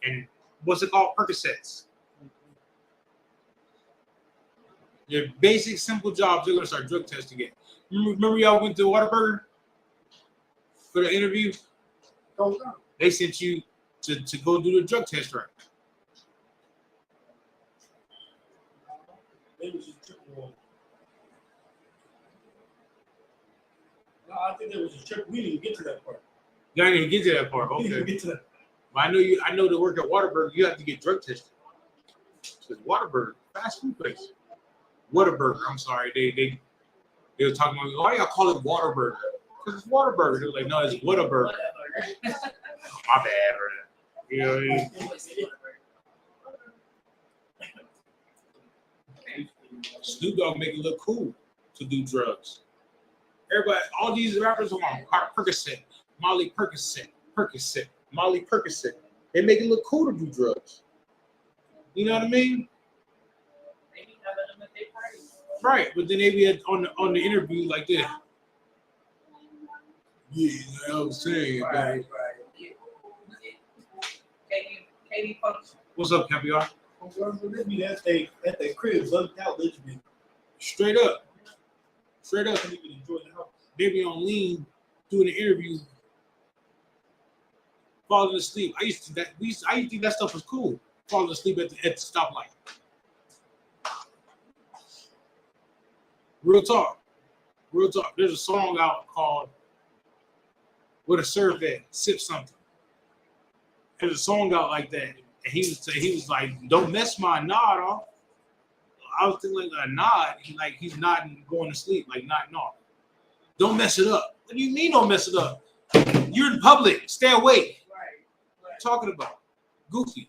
and what's it called, Percocets. Your basic, simple jobs, they're gonna start drug testing it. Remember y'all went to Whataburger for the interview? They sent you to go do the drug test, right? They was just tripping on. No, I think there was a trip. We didn't even get to that part. You didn't even get to that part. We didn't Okay. even get to that. Well, I know to work at Whataburger, you have to get drug tested. It's Whataburger, fast food place. Whataburger, I'm sorry. They were talking about, why do y'all call it Whataburger? Because it's Whataburger. They're like, no, it's Whataburger. My bad, right? You know what I mean? Snoop Dogg make it look cool to do drugs. Everybody, all these rappers are on Percocet, Molly Percocet, Molly Percocet. They make it look cool to do drugs. You know what I mean? Right, but then they be on the interview like this. Yeah, I was saying, right. Katie Function. What's up, Caviar? They be at their crib, bugged out, literally. Straight up. Can't even enjoy the house. They be on lean doing an interview, falling asleep. I used to think that stuff was cool. Falling asleep at the stoplight. Real talk. There's a song out called "With a Serve At, Sip Something." There's a song out like that, and he was like, "Don't mess my nod off." I was thinking like a nod. He's nodding, going to sleep, like nodding off. Don't mess it up. What do you mean don't mess it up? You're in public. Stay awake. Right. What are you talking about? Goofy.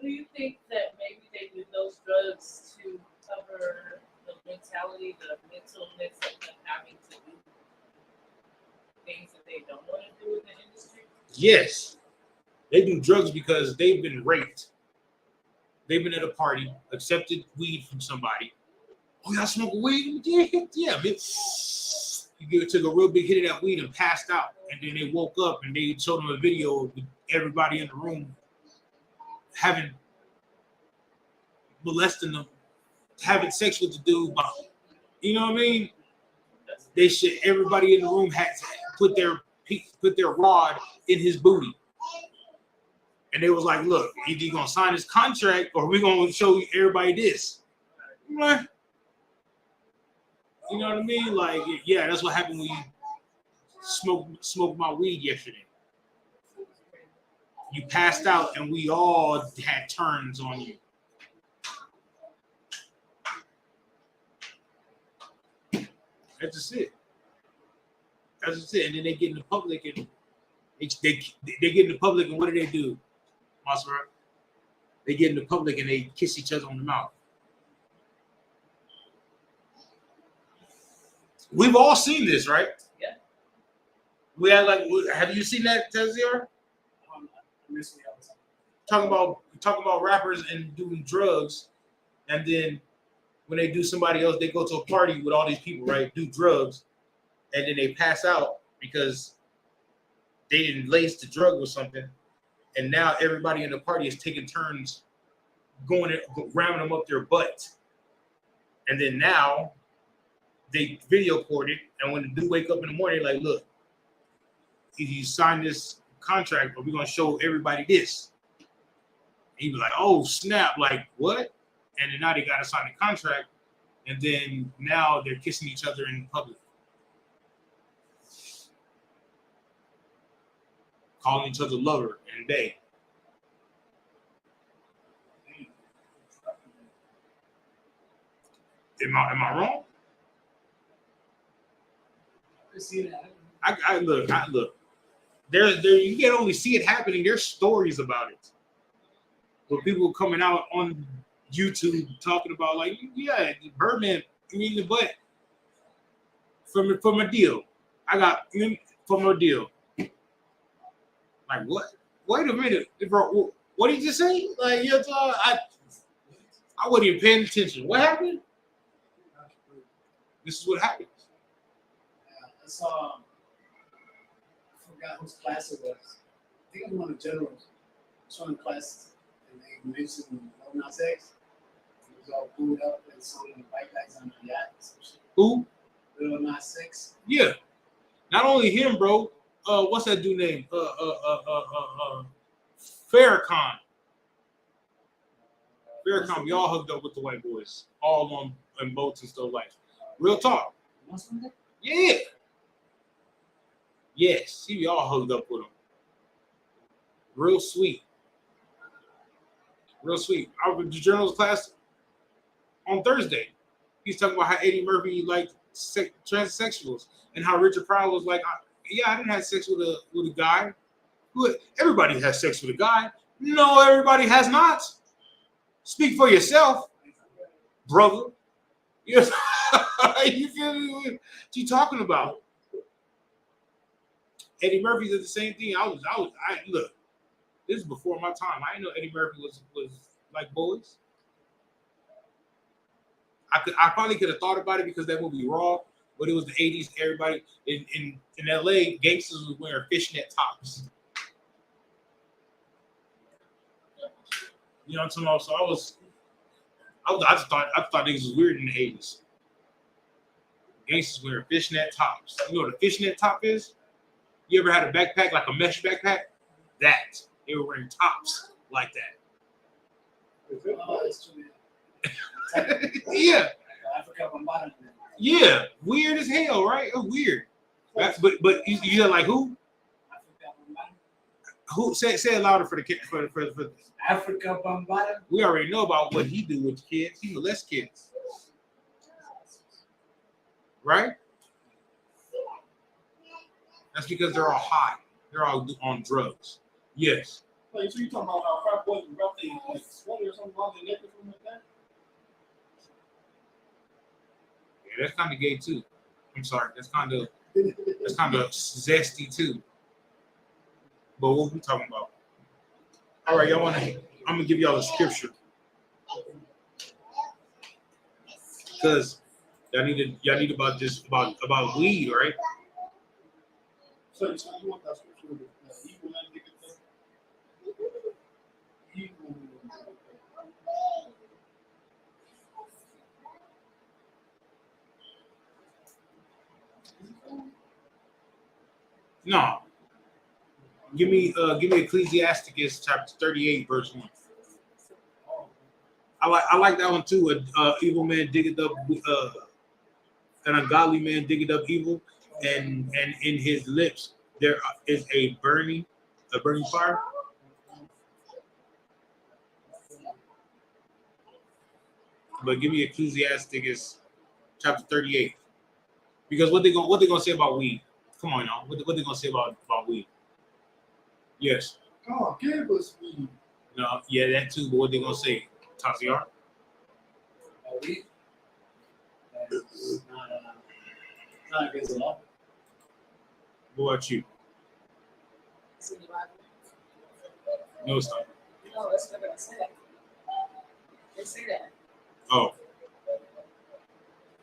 Do you think that maybe they do those drugs to cover the mentality, the mentalness of them having to do things that they don't want to do in the industry? Yes. They do drugs because they've been raped. They've been at a party, accepted weed from somebody. Oh, y'all smoke weed? Yeah. You took a real big hit of that weed and passed out. And then they woke up and they showed them a video of everybody in the room molesting them, having sex with the dude. You know what I mean? Everybody in the room had to put their rod in his booty. And they was like, look, either you're going to sign this contract or we're going to show everybody this. I'm like, You know what I mean? Like, yeah, that's what happened when you smoked my weed yesterday. You passed out, and we all had turns on you. That's just it. That's just it. And then they get in the public, and they get in the public, and what do? Masra? They get in the public, and they kiss each other on the mouth. We've all seen this, right? Yeah. We had have you seen that, Tazier? Talking about rappers and doing drugs, and then when they do somebody else, they go to a party with all these people, right? Do drugs, and then they pass out because they didn't lace the drug or something, and now everybody in the party is taking turns going and ramming them up their butt, and then now they video record it, and when the dude wake up in the morning, like, look, you sign this contract, but we're gonna show everybody this. He be like, oh snap, like what? And then now they gotta sign the contract, and then now they're kissing each other in public, calling each other lover and they. Am I wrong? I look. There. You can't only see it happening. There's stories about it. Where people coming out on YouTube talking about, like, yeah, Birdman, I mean, the butt from a deal. I got from a deal. Like what? Wait a minute, bro. What did you say? Like, I wasn't even paying attention. What happened? This is what happens. I saw, I forgot whose class it was. I think it was one of the generals. It's one of the classes, and they mentioned Lil Nas X. He was all booed up and sold in the bike packs on the yacht. Who? Lil Nas X. Yeah. Not only him, bro. What's that dude name? Farrakhan. Farrakhan, we all hooked up with the white boys, all on boats and stuff like that. Real talk. Yeah. Yes, we all hooked up with them. Real sweet. Real sweet. I was the journals class on Thursday. He's talking about how Eddie Murphy liked transsexuals and how Richard Pryor was like, yeah, I didn't have sex with a guy. Everybody has sex with a guy. No, everybody has not. Speak for yourself, brother. Yes. You feel me? What you talking about? Eddie Murphy did the same thing. I look. This is before my time. I didn't know Eddie Murphy was like boys. I probably could have thought about it because that movie Raw, but it was the 80s. Everybody in LA, gangsters was wearing fishnet tops. You know what I'm talking about? So I thought niggas was weird in the 80s. Gangsters wearing fishnet tops. You know what a fishnet top is? You ever had a backpack, like a mesh backpack? That. They were wearing tops like that. Yeah. Yeah. Weird as hell, right? It's weird. But you're like who? Who say it louder for the Africa Bambaataa. We already know about what he do with kids. He molests kids. Right? That's because they're all high. They're all on drugs. Yes. Like, so you talking about how frat boys and roughly like 20 or something around their neck or something like that? Yeah, that's kind of gay too. I'm sorry. That's kind of zesty too. But what we talking about? All right, I'm gonna give y'all a scripture. Because y'all need about this about weed, right? So you want that scripture with the evil man to get the evil man. No. Give me Ecclesiasticus chapter 38, verse 1. I like that one too. Evil man diggeth up an ungodly man diggeth up evil, and in his lips there is a burning fire. But give me Ecclesiasticus chapter 38. Because what they gonna say about weed? Come on now. What they gonna say about weed? Yes. God gave us weed. No, yeah, that too, but what they gonna say? Tassiar? Weed? It's not against the law. What about you? It's in the Bible. No, it's not. No, that's what they're gonna say. They say that. Oh.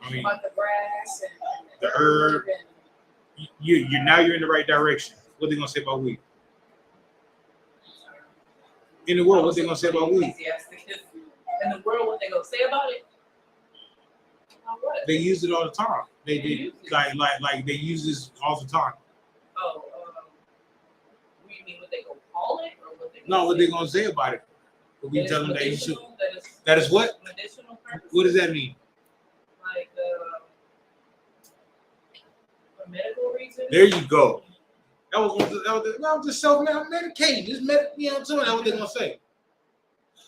I mean, About the grass and the herb. and You're in the right direction. What they gonna say about weed? In the world, what they gonna say about weed? in the world, what they gonna say about it? About what? They use it all the time. They like they use this all the time. Oh, you mean what they gonna call it, or what they? No, what say? they gonna say about it? But we That tell is them that you should. medicinal, that is That is what? medicinal purposes? What does that mean? Like for medical reasons? There you go. That was just self-medicating. Just you know what I'm saying? That's what they're gonna say.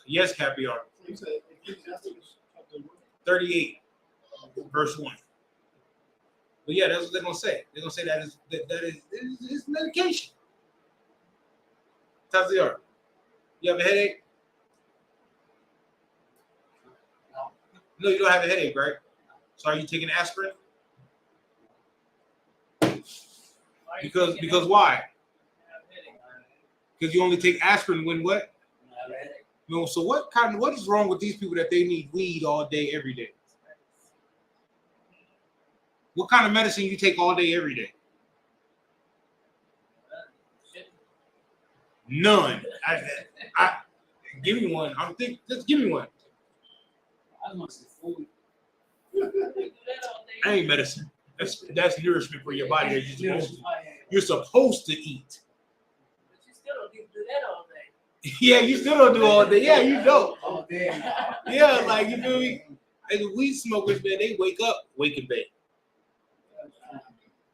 Yes, Capiar. You said Ecclesiasticus chapter 38, verse 1. But yeah, that's what they're gonna say. They're gonna say that is medication. Taziar, you have a headache? No, you don't have a headache, right? So are you taking aspirin? Because why? Because you only take aspirin when what? No, so what is wrong with these people that they need weed all day, every day? What kind of medicine you take all day, every day? None. I give me one. Just give me one. I want to say food. That ain't medicine. That's nourishment for your body that you're supposed to eat. But you still don't do that all day. Yeah, you still don't do all day. Yeah, you don't. Oh, damn. Yeah, like you feel me? And the weed smokers, man, they wake up, wake in bed,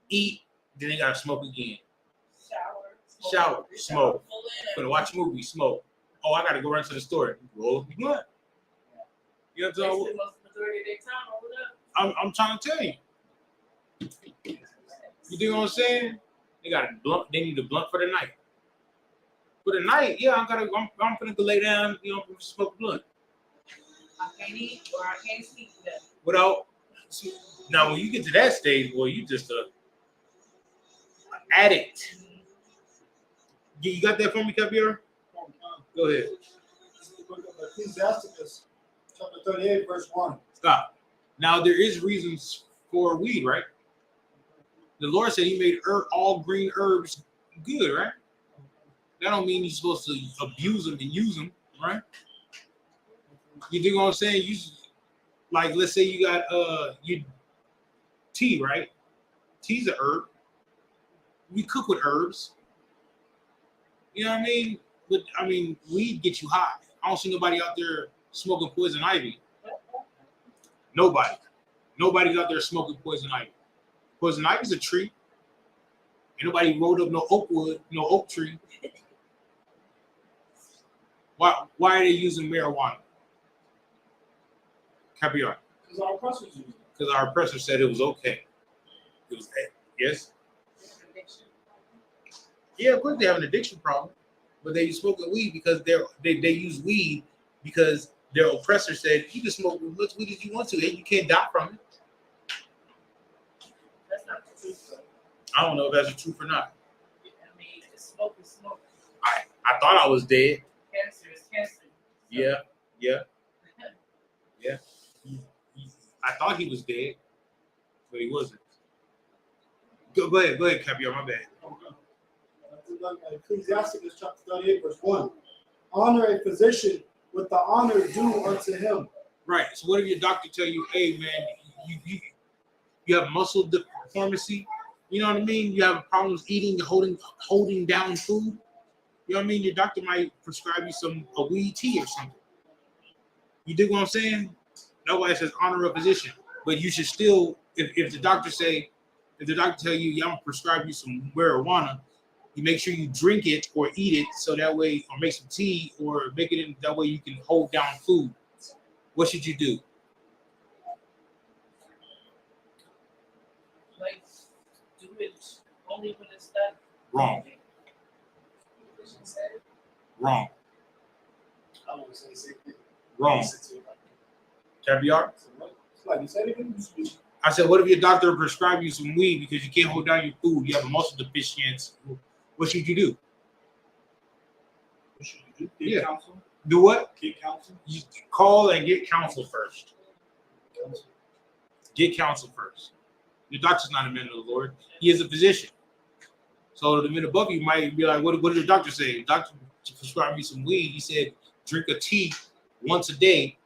eat, then they gotta smoke again. Shower, smoke. Gonna watch a movie, smoke. Oh, I gotta go run to the store. Roll the blunt. You know what I'm saying? Majority of their time over there. I'm trying to tell you. You dig what I'm saying? They got a blunt. They need a blunt for the night. For the night, yeah, I'm gonna go lay down. You know, smoke a blunt. I can't eat or I can't sleep today. Without now, when you get to that stage, boy, you just an addict. You got that for me, Capiar? Go ahead. Ecclesiasticus chapter 38, verse 1. Stop. Now there is reasons for weed, right? The Lord said He made all green herbs good, right? That don't mean you're supposed to abuse them and use them, right? You dig what I'm saying? You like, let's say you got tea, right? Tea's an herb. We cook with herbs. You know what I mean? But I mean, weed gets you high. I don't see nobody out there smoking poison ivy. Nobody. Nobody's out there smoking poison ivy. Poison ivy's a tree. Ain't nobody rolled up no oak tree. Why are they using marijuana? Capiar. Because our oppressors use it. Because our oppressor said it was okay. It was yes. Yeah, of course they have an addiction problem, but they smoke weed because they use weed because their oppressor said you can smoke as much weed as you want to, and you can't die from it. That's not the truth, though. I don't know if that's the truth or not. I mean, smoke is smoke. I thought I was dead. Cancer is cancer. Yeah. I thought he was dead, but he wasn't. Go ahead, Capiar, my bad. Ecclesiasticus chapter 38, verse 1. Honor a physician with the honor due unto him. Right. So what if your doctor tell you, hey man, you have muscle deformity? You know what I mean? You have problems eating, holding down food. You know what I mean? Your doctor might prescribe you a weed tea or something. You dig what I'm saying? Nobody says honor a physician, but you should still if the doctor tell you, yeah, I'm gonna prescribe you some marijuana, you make sure you drink it or eat it, so that way, or make some tea, or make it in that way you can hold down food. What should you do? Like, do it only when it's done. Wrong. Wrong. I want to say the same thing. Wrong. Caviar? Like you said, I said, what if your doctor prescribed you some weed because you can't hold down your food? You have a muscle deficiency. What should you do? What should you do? Get counsel? Do what? Get counsel? You call and get counsel first. Get counsel first. Your doctor's not a man of the Lord. He is a physician. So the man above you might be like, what did the doctor say? The doctor prescribed me some weed. He said, drink a tea once a day.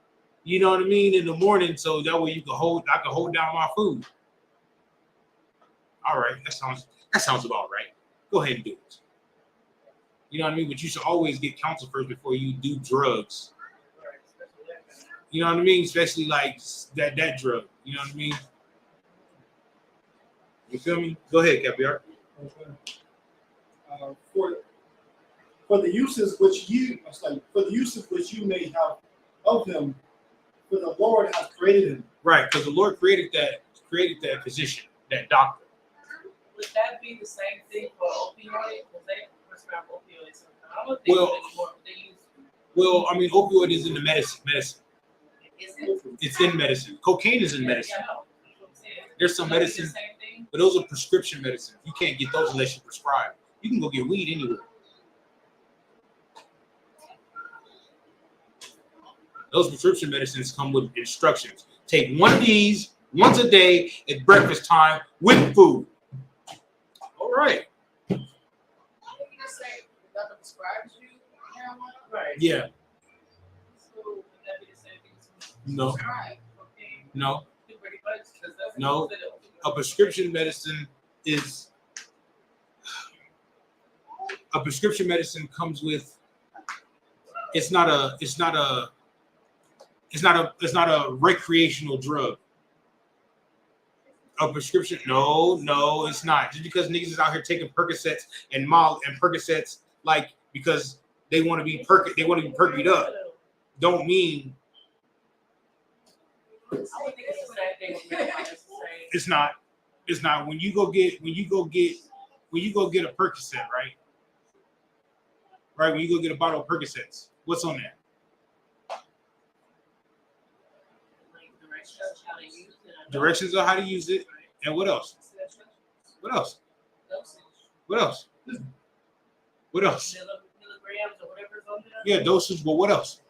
You know what I mean? In the morning, so that way I can hold down my food. All right, that sounds about right. Go ahead and do it. You know what I mean? But you should always get counsel first before you do drugs. You know what I mean? Especially like that drug. You know what I mean? You feel me? Go ahead, Caviar. For the uses which you may have of him, for the Lord has created him. Right, because the Lord created that physician, that doctor. Would that be the same thing for opioid? Because they prescribe opioids. I don't think anymore. They use. Well, I mean, opioid is in the medicine. Is it? It's in medicine. Cocaine is in medicine. Yeah, There's some medicine, but those are prescription medicines. You can't get those unless you prescribe. You can go get weed anywhere. Those prescription medicines come with instructions. Take one of these once a day at breakfast time with food. All right. You just say the doctor prescribes you marijuana? Right. Yeah. So would that be the same thing? No. Right. Okay. No. Pretty much, 'cause that's No. A prescription medicine is a prescription medicine comes with. It's not a recreational drug. A prescription? No, it's not. Just because niggas is out here taking Percocets and Percocets, like because they want to be perkied up, don't mean it's not. It's not. When you go get a Percocet, right? Right. When you go get a bottle of Percocets, what's on there? Directions on how to use it, and what else? What else? What else? What else? Milligrams or whatever's on there. Yeah, dosage. But what else?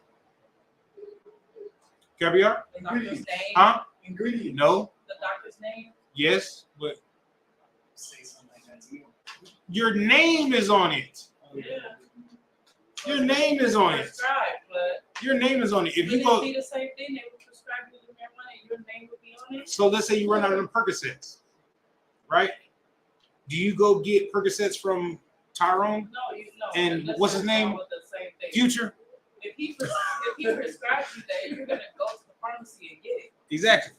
Caviar? The doctor's name. Huh? Ingredient. No. The doctor's name. Yes, but Say something like that to you. your name is on it. Yeah. Your name is on it. Prescribed, but Your name is on it. If you wouldn't go, it be the same thing? They would prescribe you the marijuana and your name would be on it. so let's say you run out of them Percocets, right? Do you go get Percocets from Tyrone? No, you know. And what's his name? Future? If he prescribes you that, you're gonna go to the pharmacy and get it. Exactly.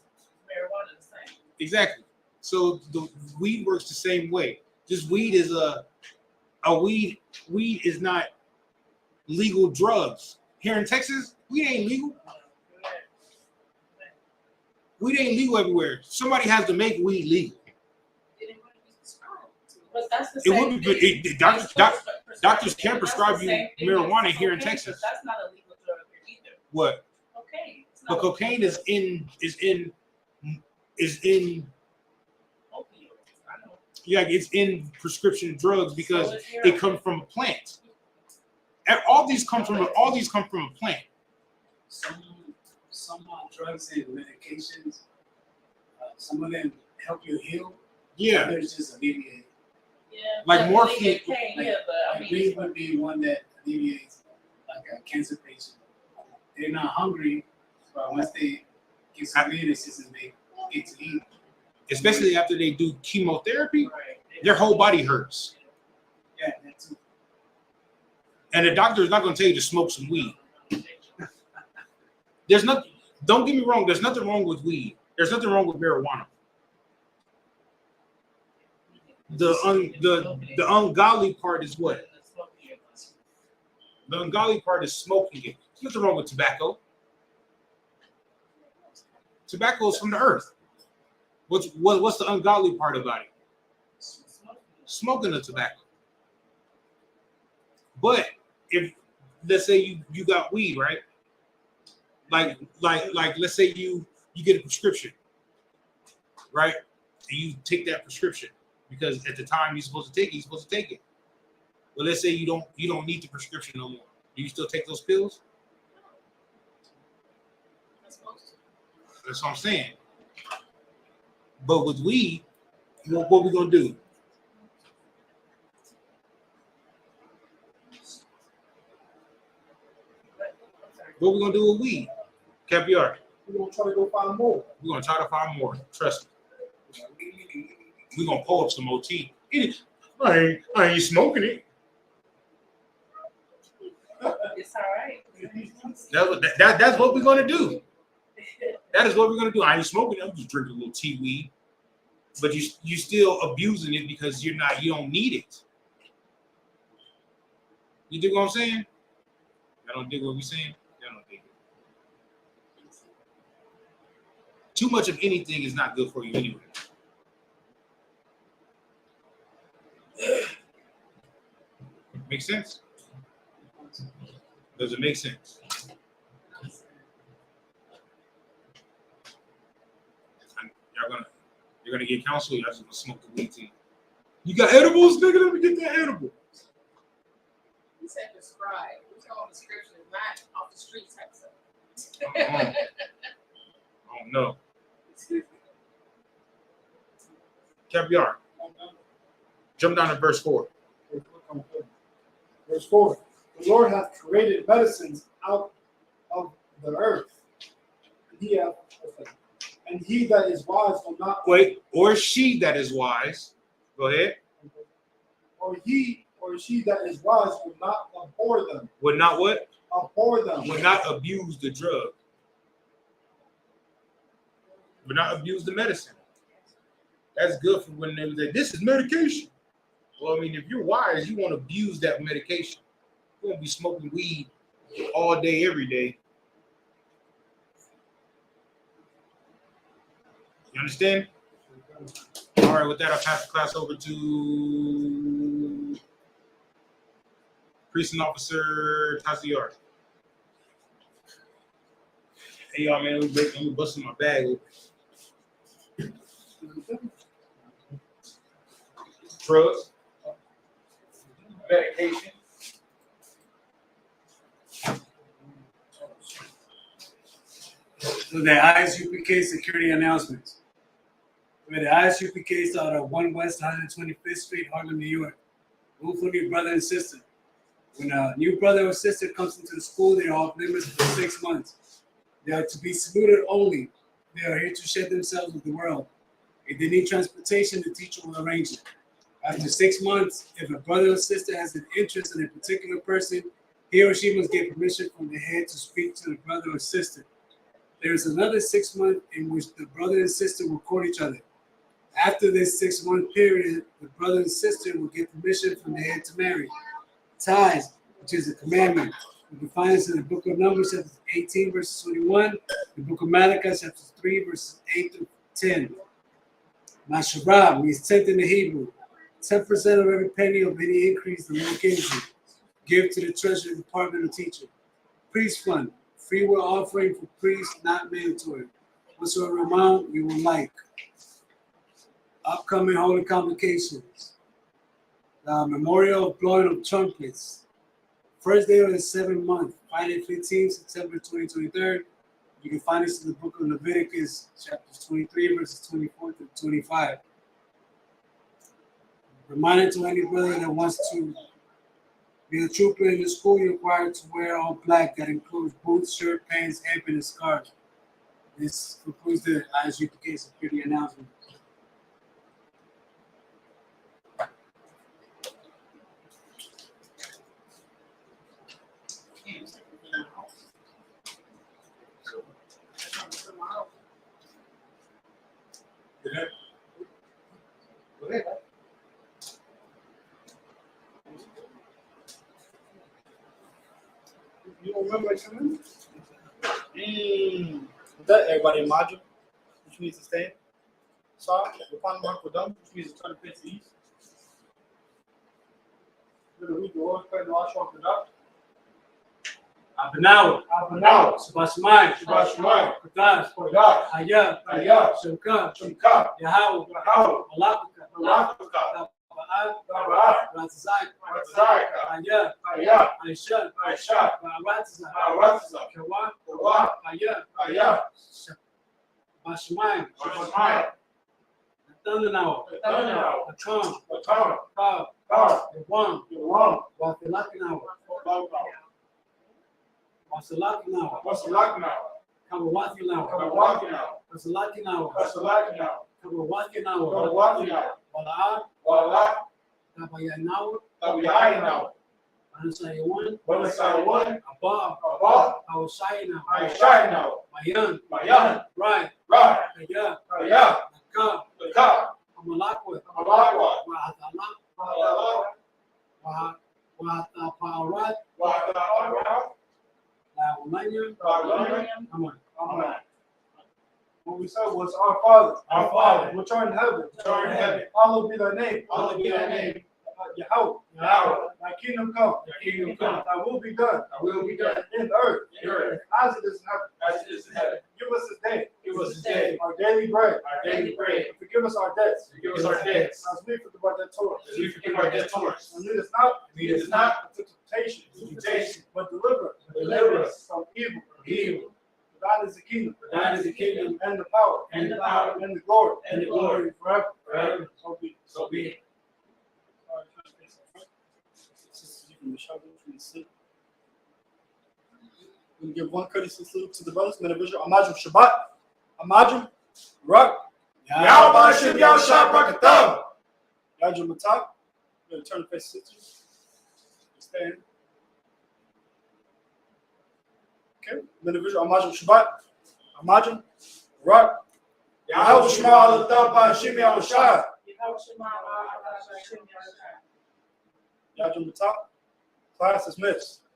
Marijuana the same. Exactly. So the weed works the same way. Just weed is weed is not legal drugs. Here in Texas, weed ain't legal. Weed ain't legal everywhere. Somebody has to make weed legal. But that's the It same would be, thing. doctors can't prescribe you marijuana here in Texas. That's not a legal drug here either. What? Okay. But cocaine is in Opioids. I know. yeah, it's in prescription drugs because So it's here. it comes from a plant. And all these come from a plant. Some drugs and medications, some of them help you heal. Yeah. Others just alleviate. Yeah. Like but morphine. pain, yeah, but I mean, Weed would be one that alleviates, like a cancer patient. They're not hungry, but once they get some weed, it's just they get to eat. Especially after they do chemotherapy, right. their whole body hurts. Yeah, that too. And the doctor is not going to tell you to smoke some weed. Don't get me wrong, there's nothing wrong with weed. There's nothing wrong with marijuana. The ungodly part is what? The ungodly part is smoking it. What's wrong with tobacco? Tobacco is from the earth. What's the ungodly part about it? Smoking the tobacco. But if let's say you got weed, right? Like let's say you get a prescription, right? And you take that prescription because at the time you're supposed to take it. Well, let's say you don't need the prescription no more. Do you still take those pills? That's what I'm saying. But with weed, what we gonna do? What we gonna do with weed? Caviar. We're gonna try to go find more. We're gonna try to find more. Trust me. We're gonna pull up some OT. I ain't smoking it. It's all right. That's what we're gonna do. That is what we're gonna do. I ain't smoking it. I'm just drinking a little tea weed. But you still abusing it because you don't need it. You dig what I'm saying? I don't dig what we're saying. I don't dig it. Too much of anything is not good for you anyway. Make sense? Does it make sense? You're gonna get counsel. You're just gonna smoke the weed tea. You got edibles, nigga? Let me get that edible. He said prescribe. We're talking prescription, not off the street type stuff. I don't know. Caviar. Jump down to verse 4. Verse 4. The Lord hath created medicines out of the earth. And he that is wise will not or she that is wise. Go ahead. Or he or she that is wise will not abhor them. Would not what? Abhor them. Would not abuse the drug. Would not abuse the medicine. That's good for when they say, this is medication. Well, I mean, if you're wise, you won't abuse that medication. You won't be smoking weed all day, every day. You understand? All right, with that, I'll pass the class over to Precinct Officer Taziar. Hey, y'all, man, I'm busting my bag open. Drugs, medication. So the Isupk security announcements. Where the Isupk out of 1 West 125th Street, Harlem, New York. Rule for new brother and sister. When a new brother or sister comes into the school, they are off limits for 6 months. They are to be saluted only. They are here to share themselves with the world. If they need transportation, the teacher will arrange it. After 6 months, if a brother or sister has an interest in a particular person, he or she must get permission from the head to speak to the brother or sister. There is another 6 months in which the brother and sister will court each other. After this 6 month period, the brother and sister will get permission from the head to marry. Ties, which is a commandment. We can find this in the book of Numbers, chapter 18, verses 21, the book of Malachi, chapter 3, verses 8 through 10. Masharab means tenth in the Hebrew. 10% of every penny of any increase the Lord gives you. Give to the treasury department of teacher. Priest fund, free will offering for priests, not mandatory. Whatsoever amount you would like. Upcoming holy convocations. The memorial of blowing of trumpets. First day of the 7th month, Friday 15, September 2023. You can find this in the book of Leviticus, chapters 23, verses 24 to 25. Reminder to any brother that wants to be a trooper in the school, you're required to wear all black. That includes boots, shirt, pants, headband, and scarf. This concludes the Isupk security announcement. You don't remember something? With that, everybody imagine, which means to stand. Sorry, the final mark for dumb, which means to turn the face east. We're going to read the Lord's Prayer and the last one for that. Abinawa, Subashmai, Contras, Aya, Isupk, Yahweh, Malaka, Ratazai, Aya, Isupk, Ratazai, Kawa, Aya, Bashmai, Thundanawa, Patron, Yawan, Wafilakinawa, Wasalakinawa, Kabawakinawa, Wasalakinawa, Kabawakinawa, Walaa, Kabayanawa, Bansayawan, Abba, Awashayinawa, Mayan, Right, Kaya, Naka, Amalakwa, Wahataparat, Amen. What we said was our Father, which art in heaven, hallowed be thy name, Yahweh, thy kingdom come, thy will be done, in earth, as it is in heaven. Give us this day, our daily bread, and forgive us our debts, as we forgive our debtors, and lead us not into temptation, but deliver us from evil. For thine is the kingdom, and the power, and the glory, forever. So be it. We give one courtesy salute to the brothers, men of Israel. Amajim Shabbat, Amajim Rak, Yahweh Shem Yahshua Barakatam, Yajim Matak. We're going to turn the face to sisters. Stand. Okay, men of Israel. Amajim Shabbat, Amajim Rak, Yahweh Shem Yahshua Shem Yahshua, Yajim Matak. Class is missed.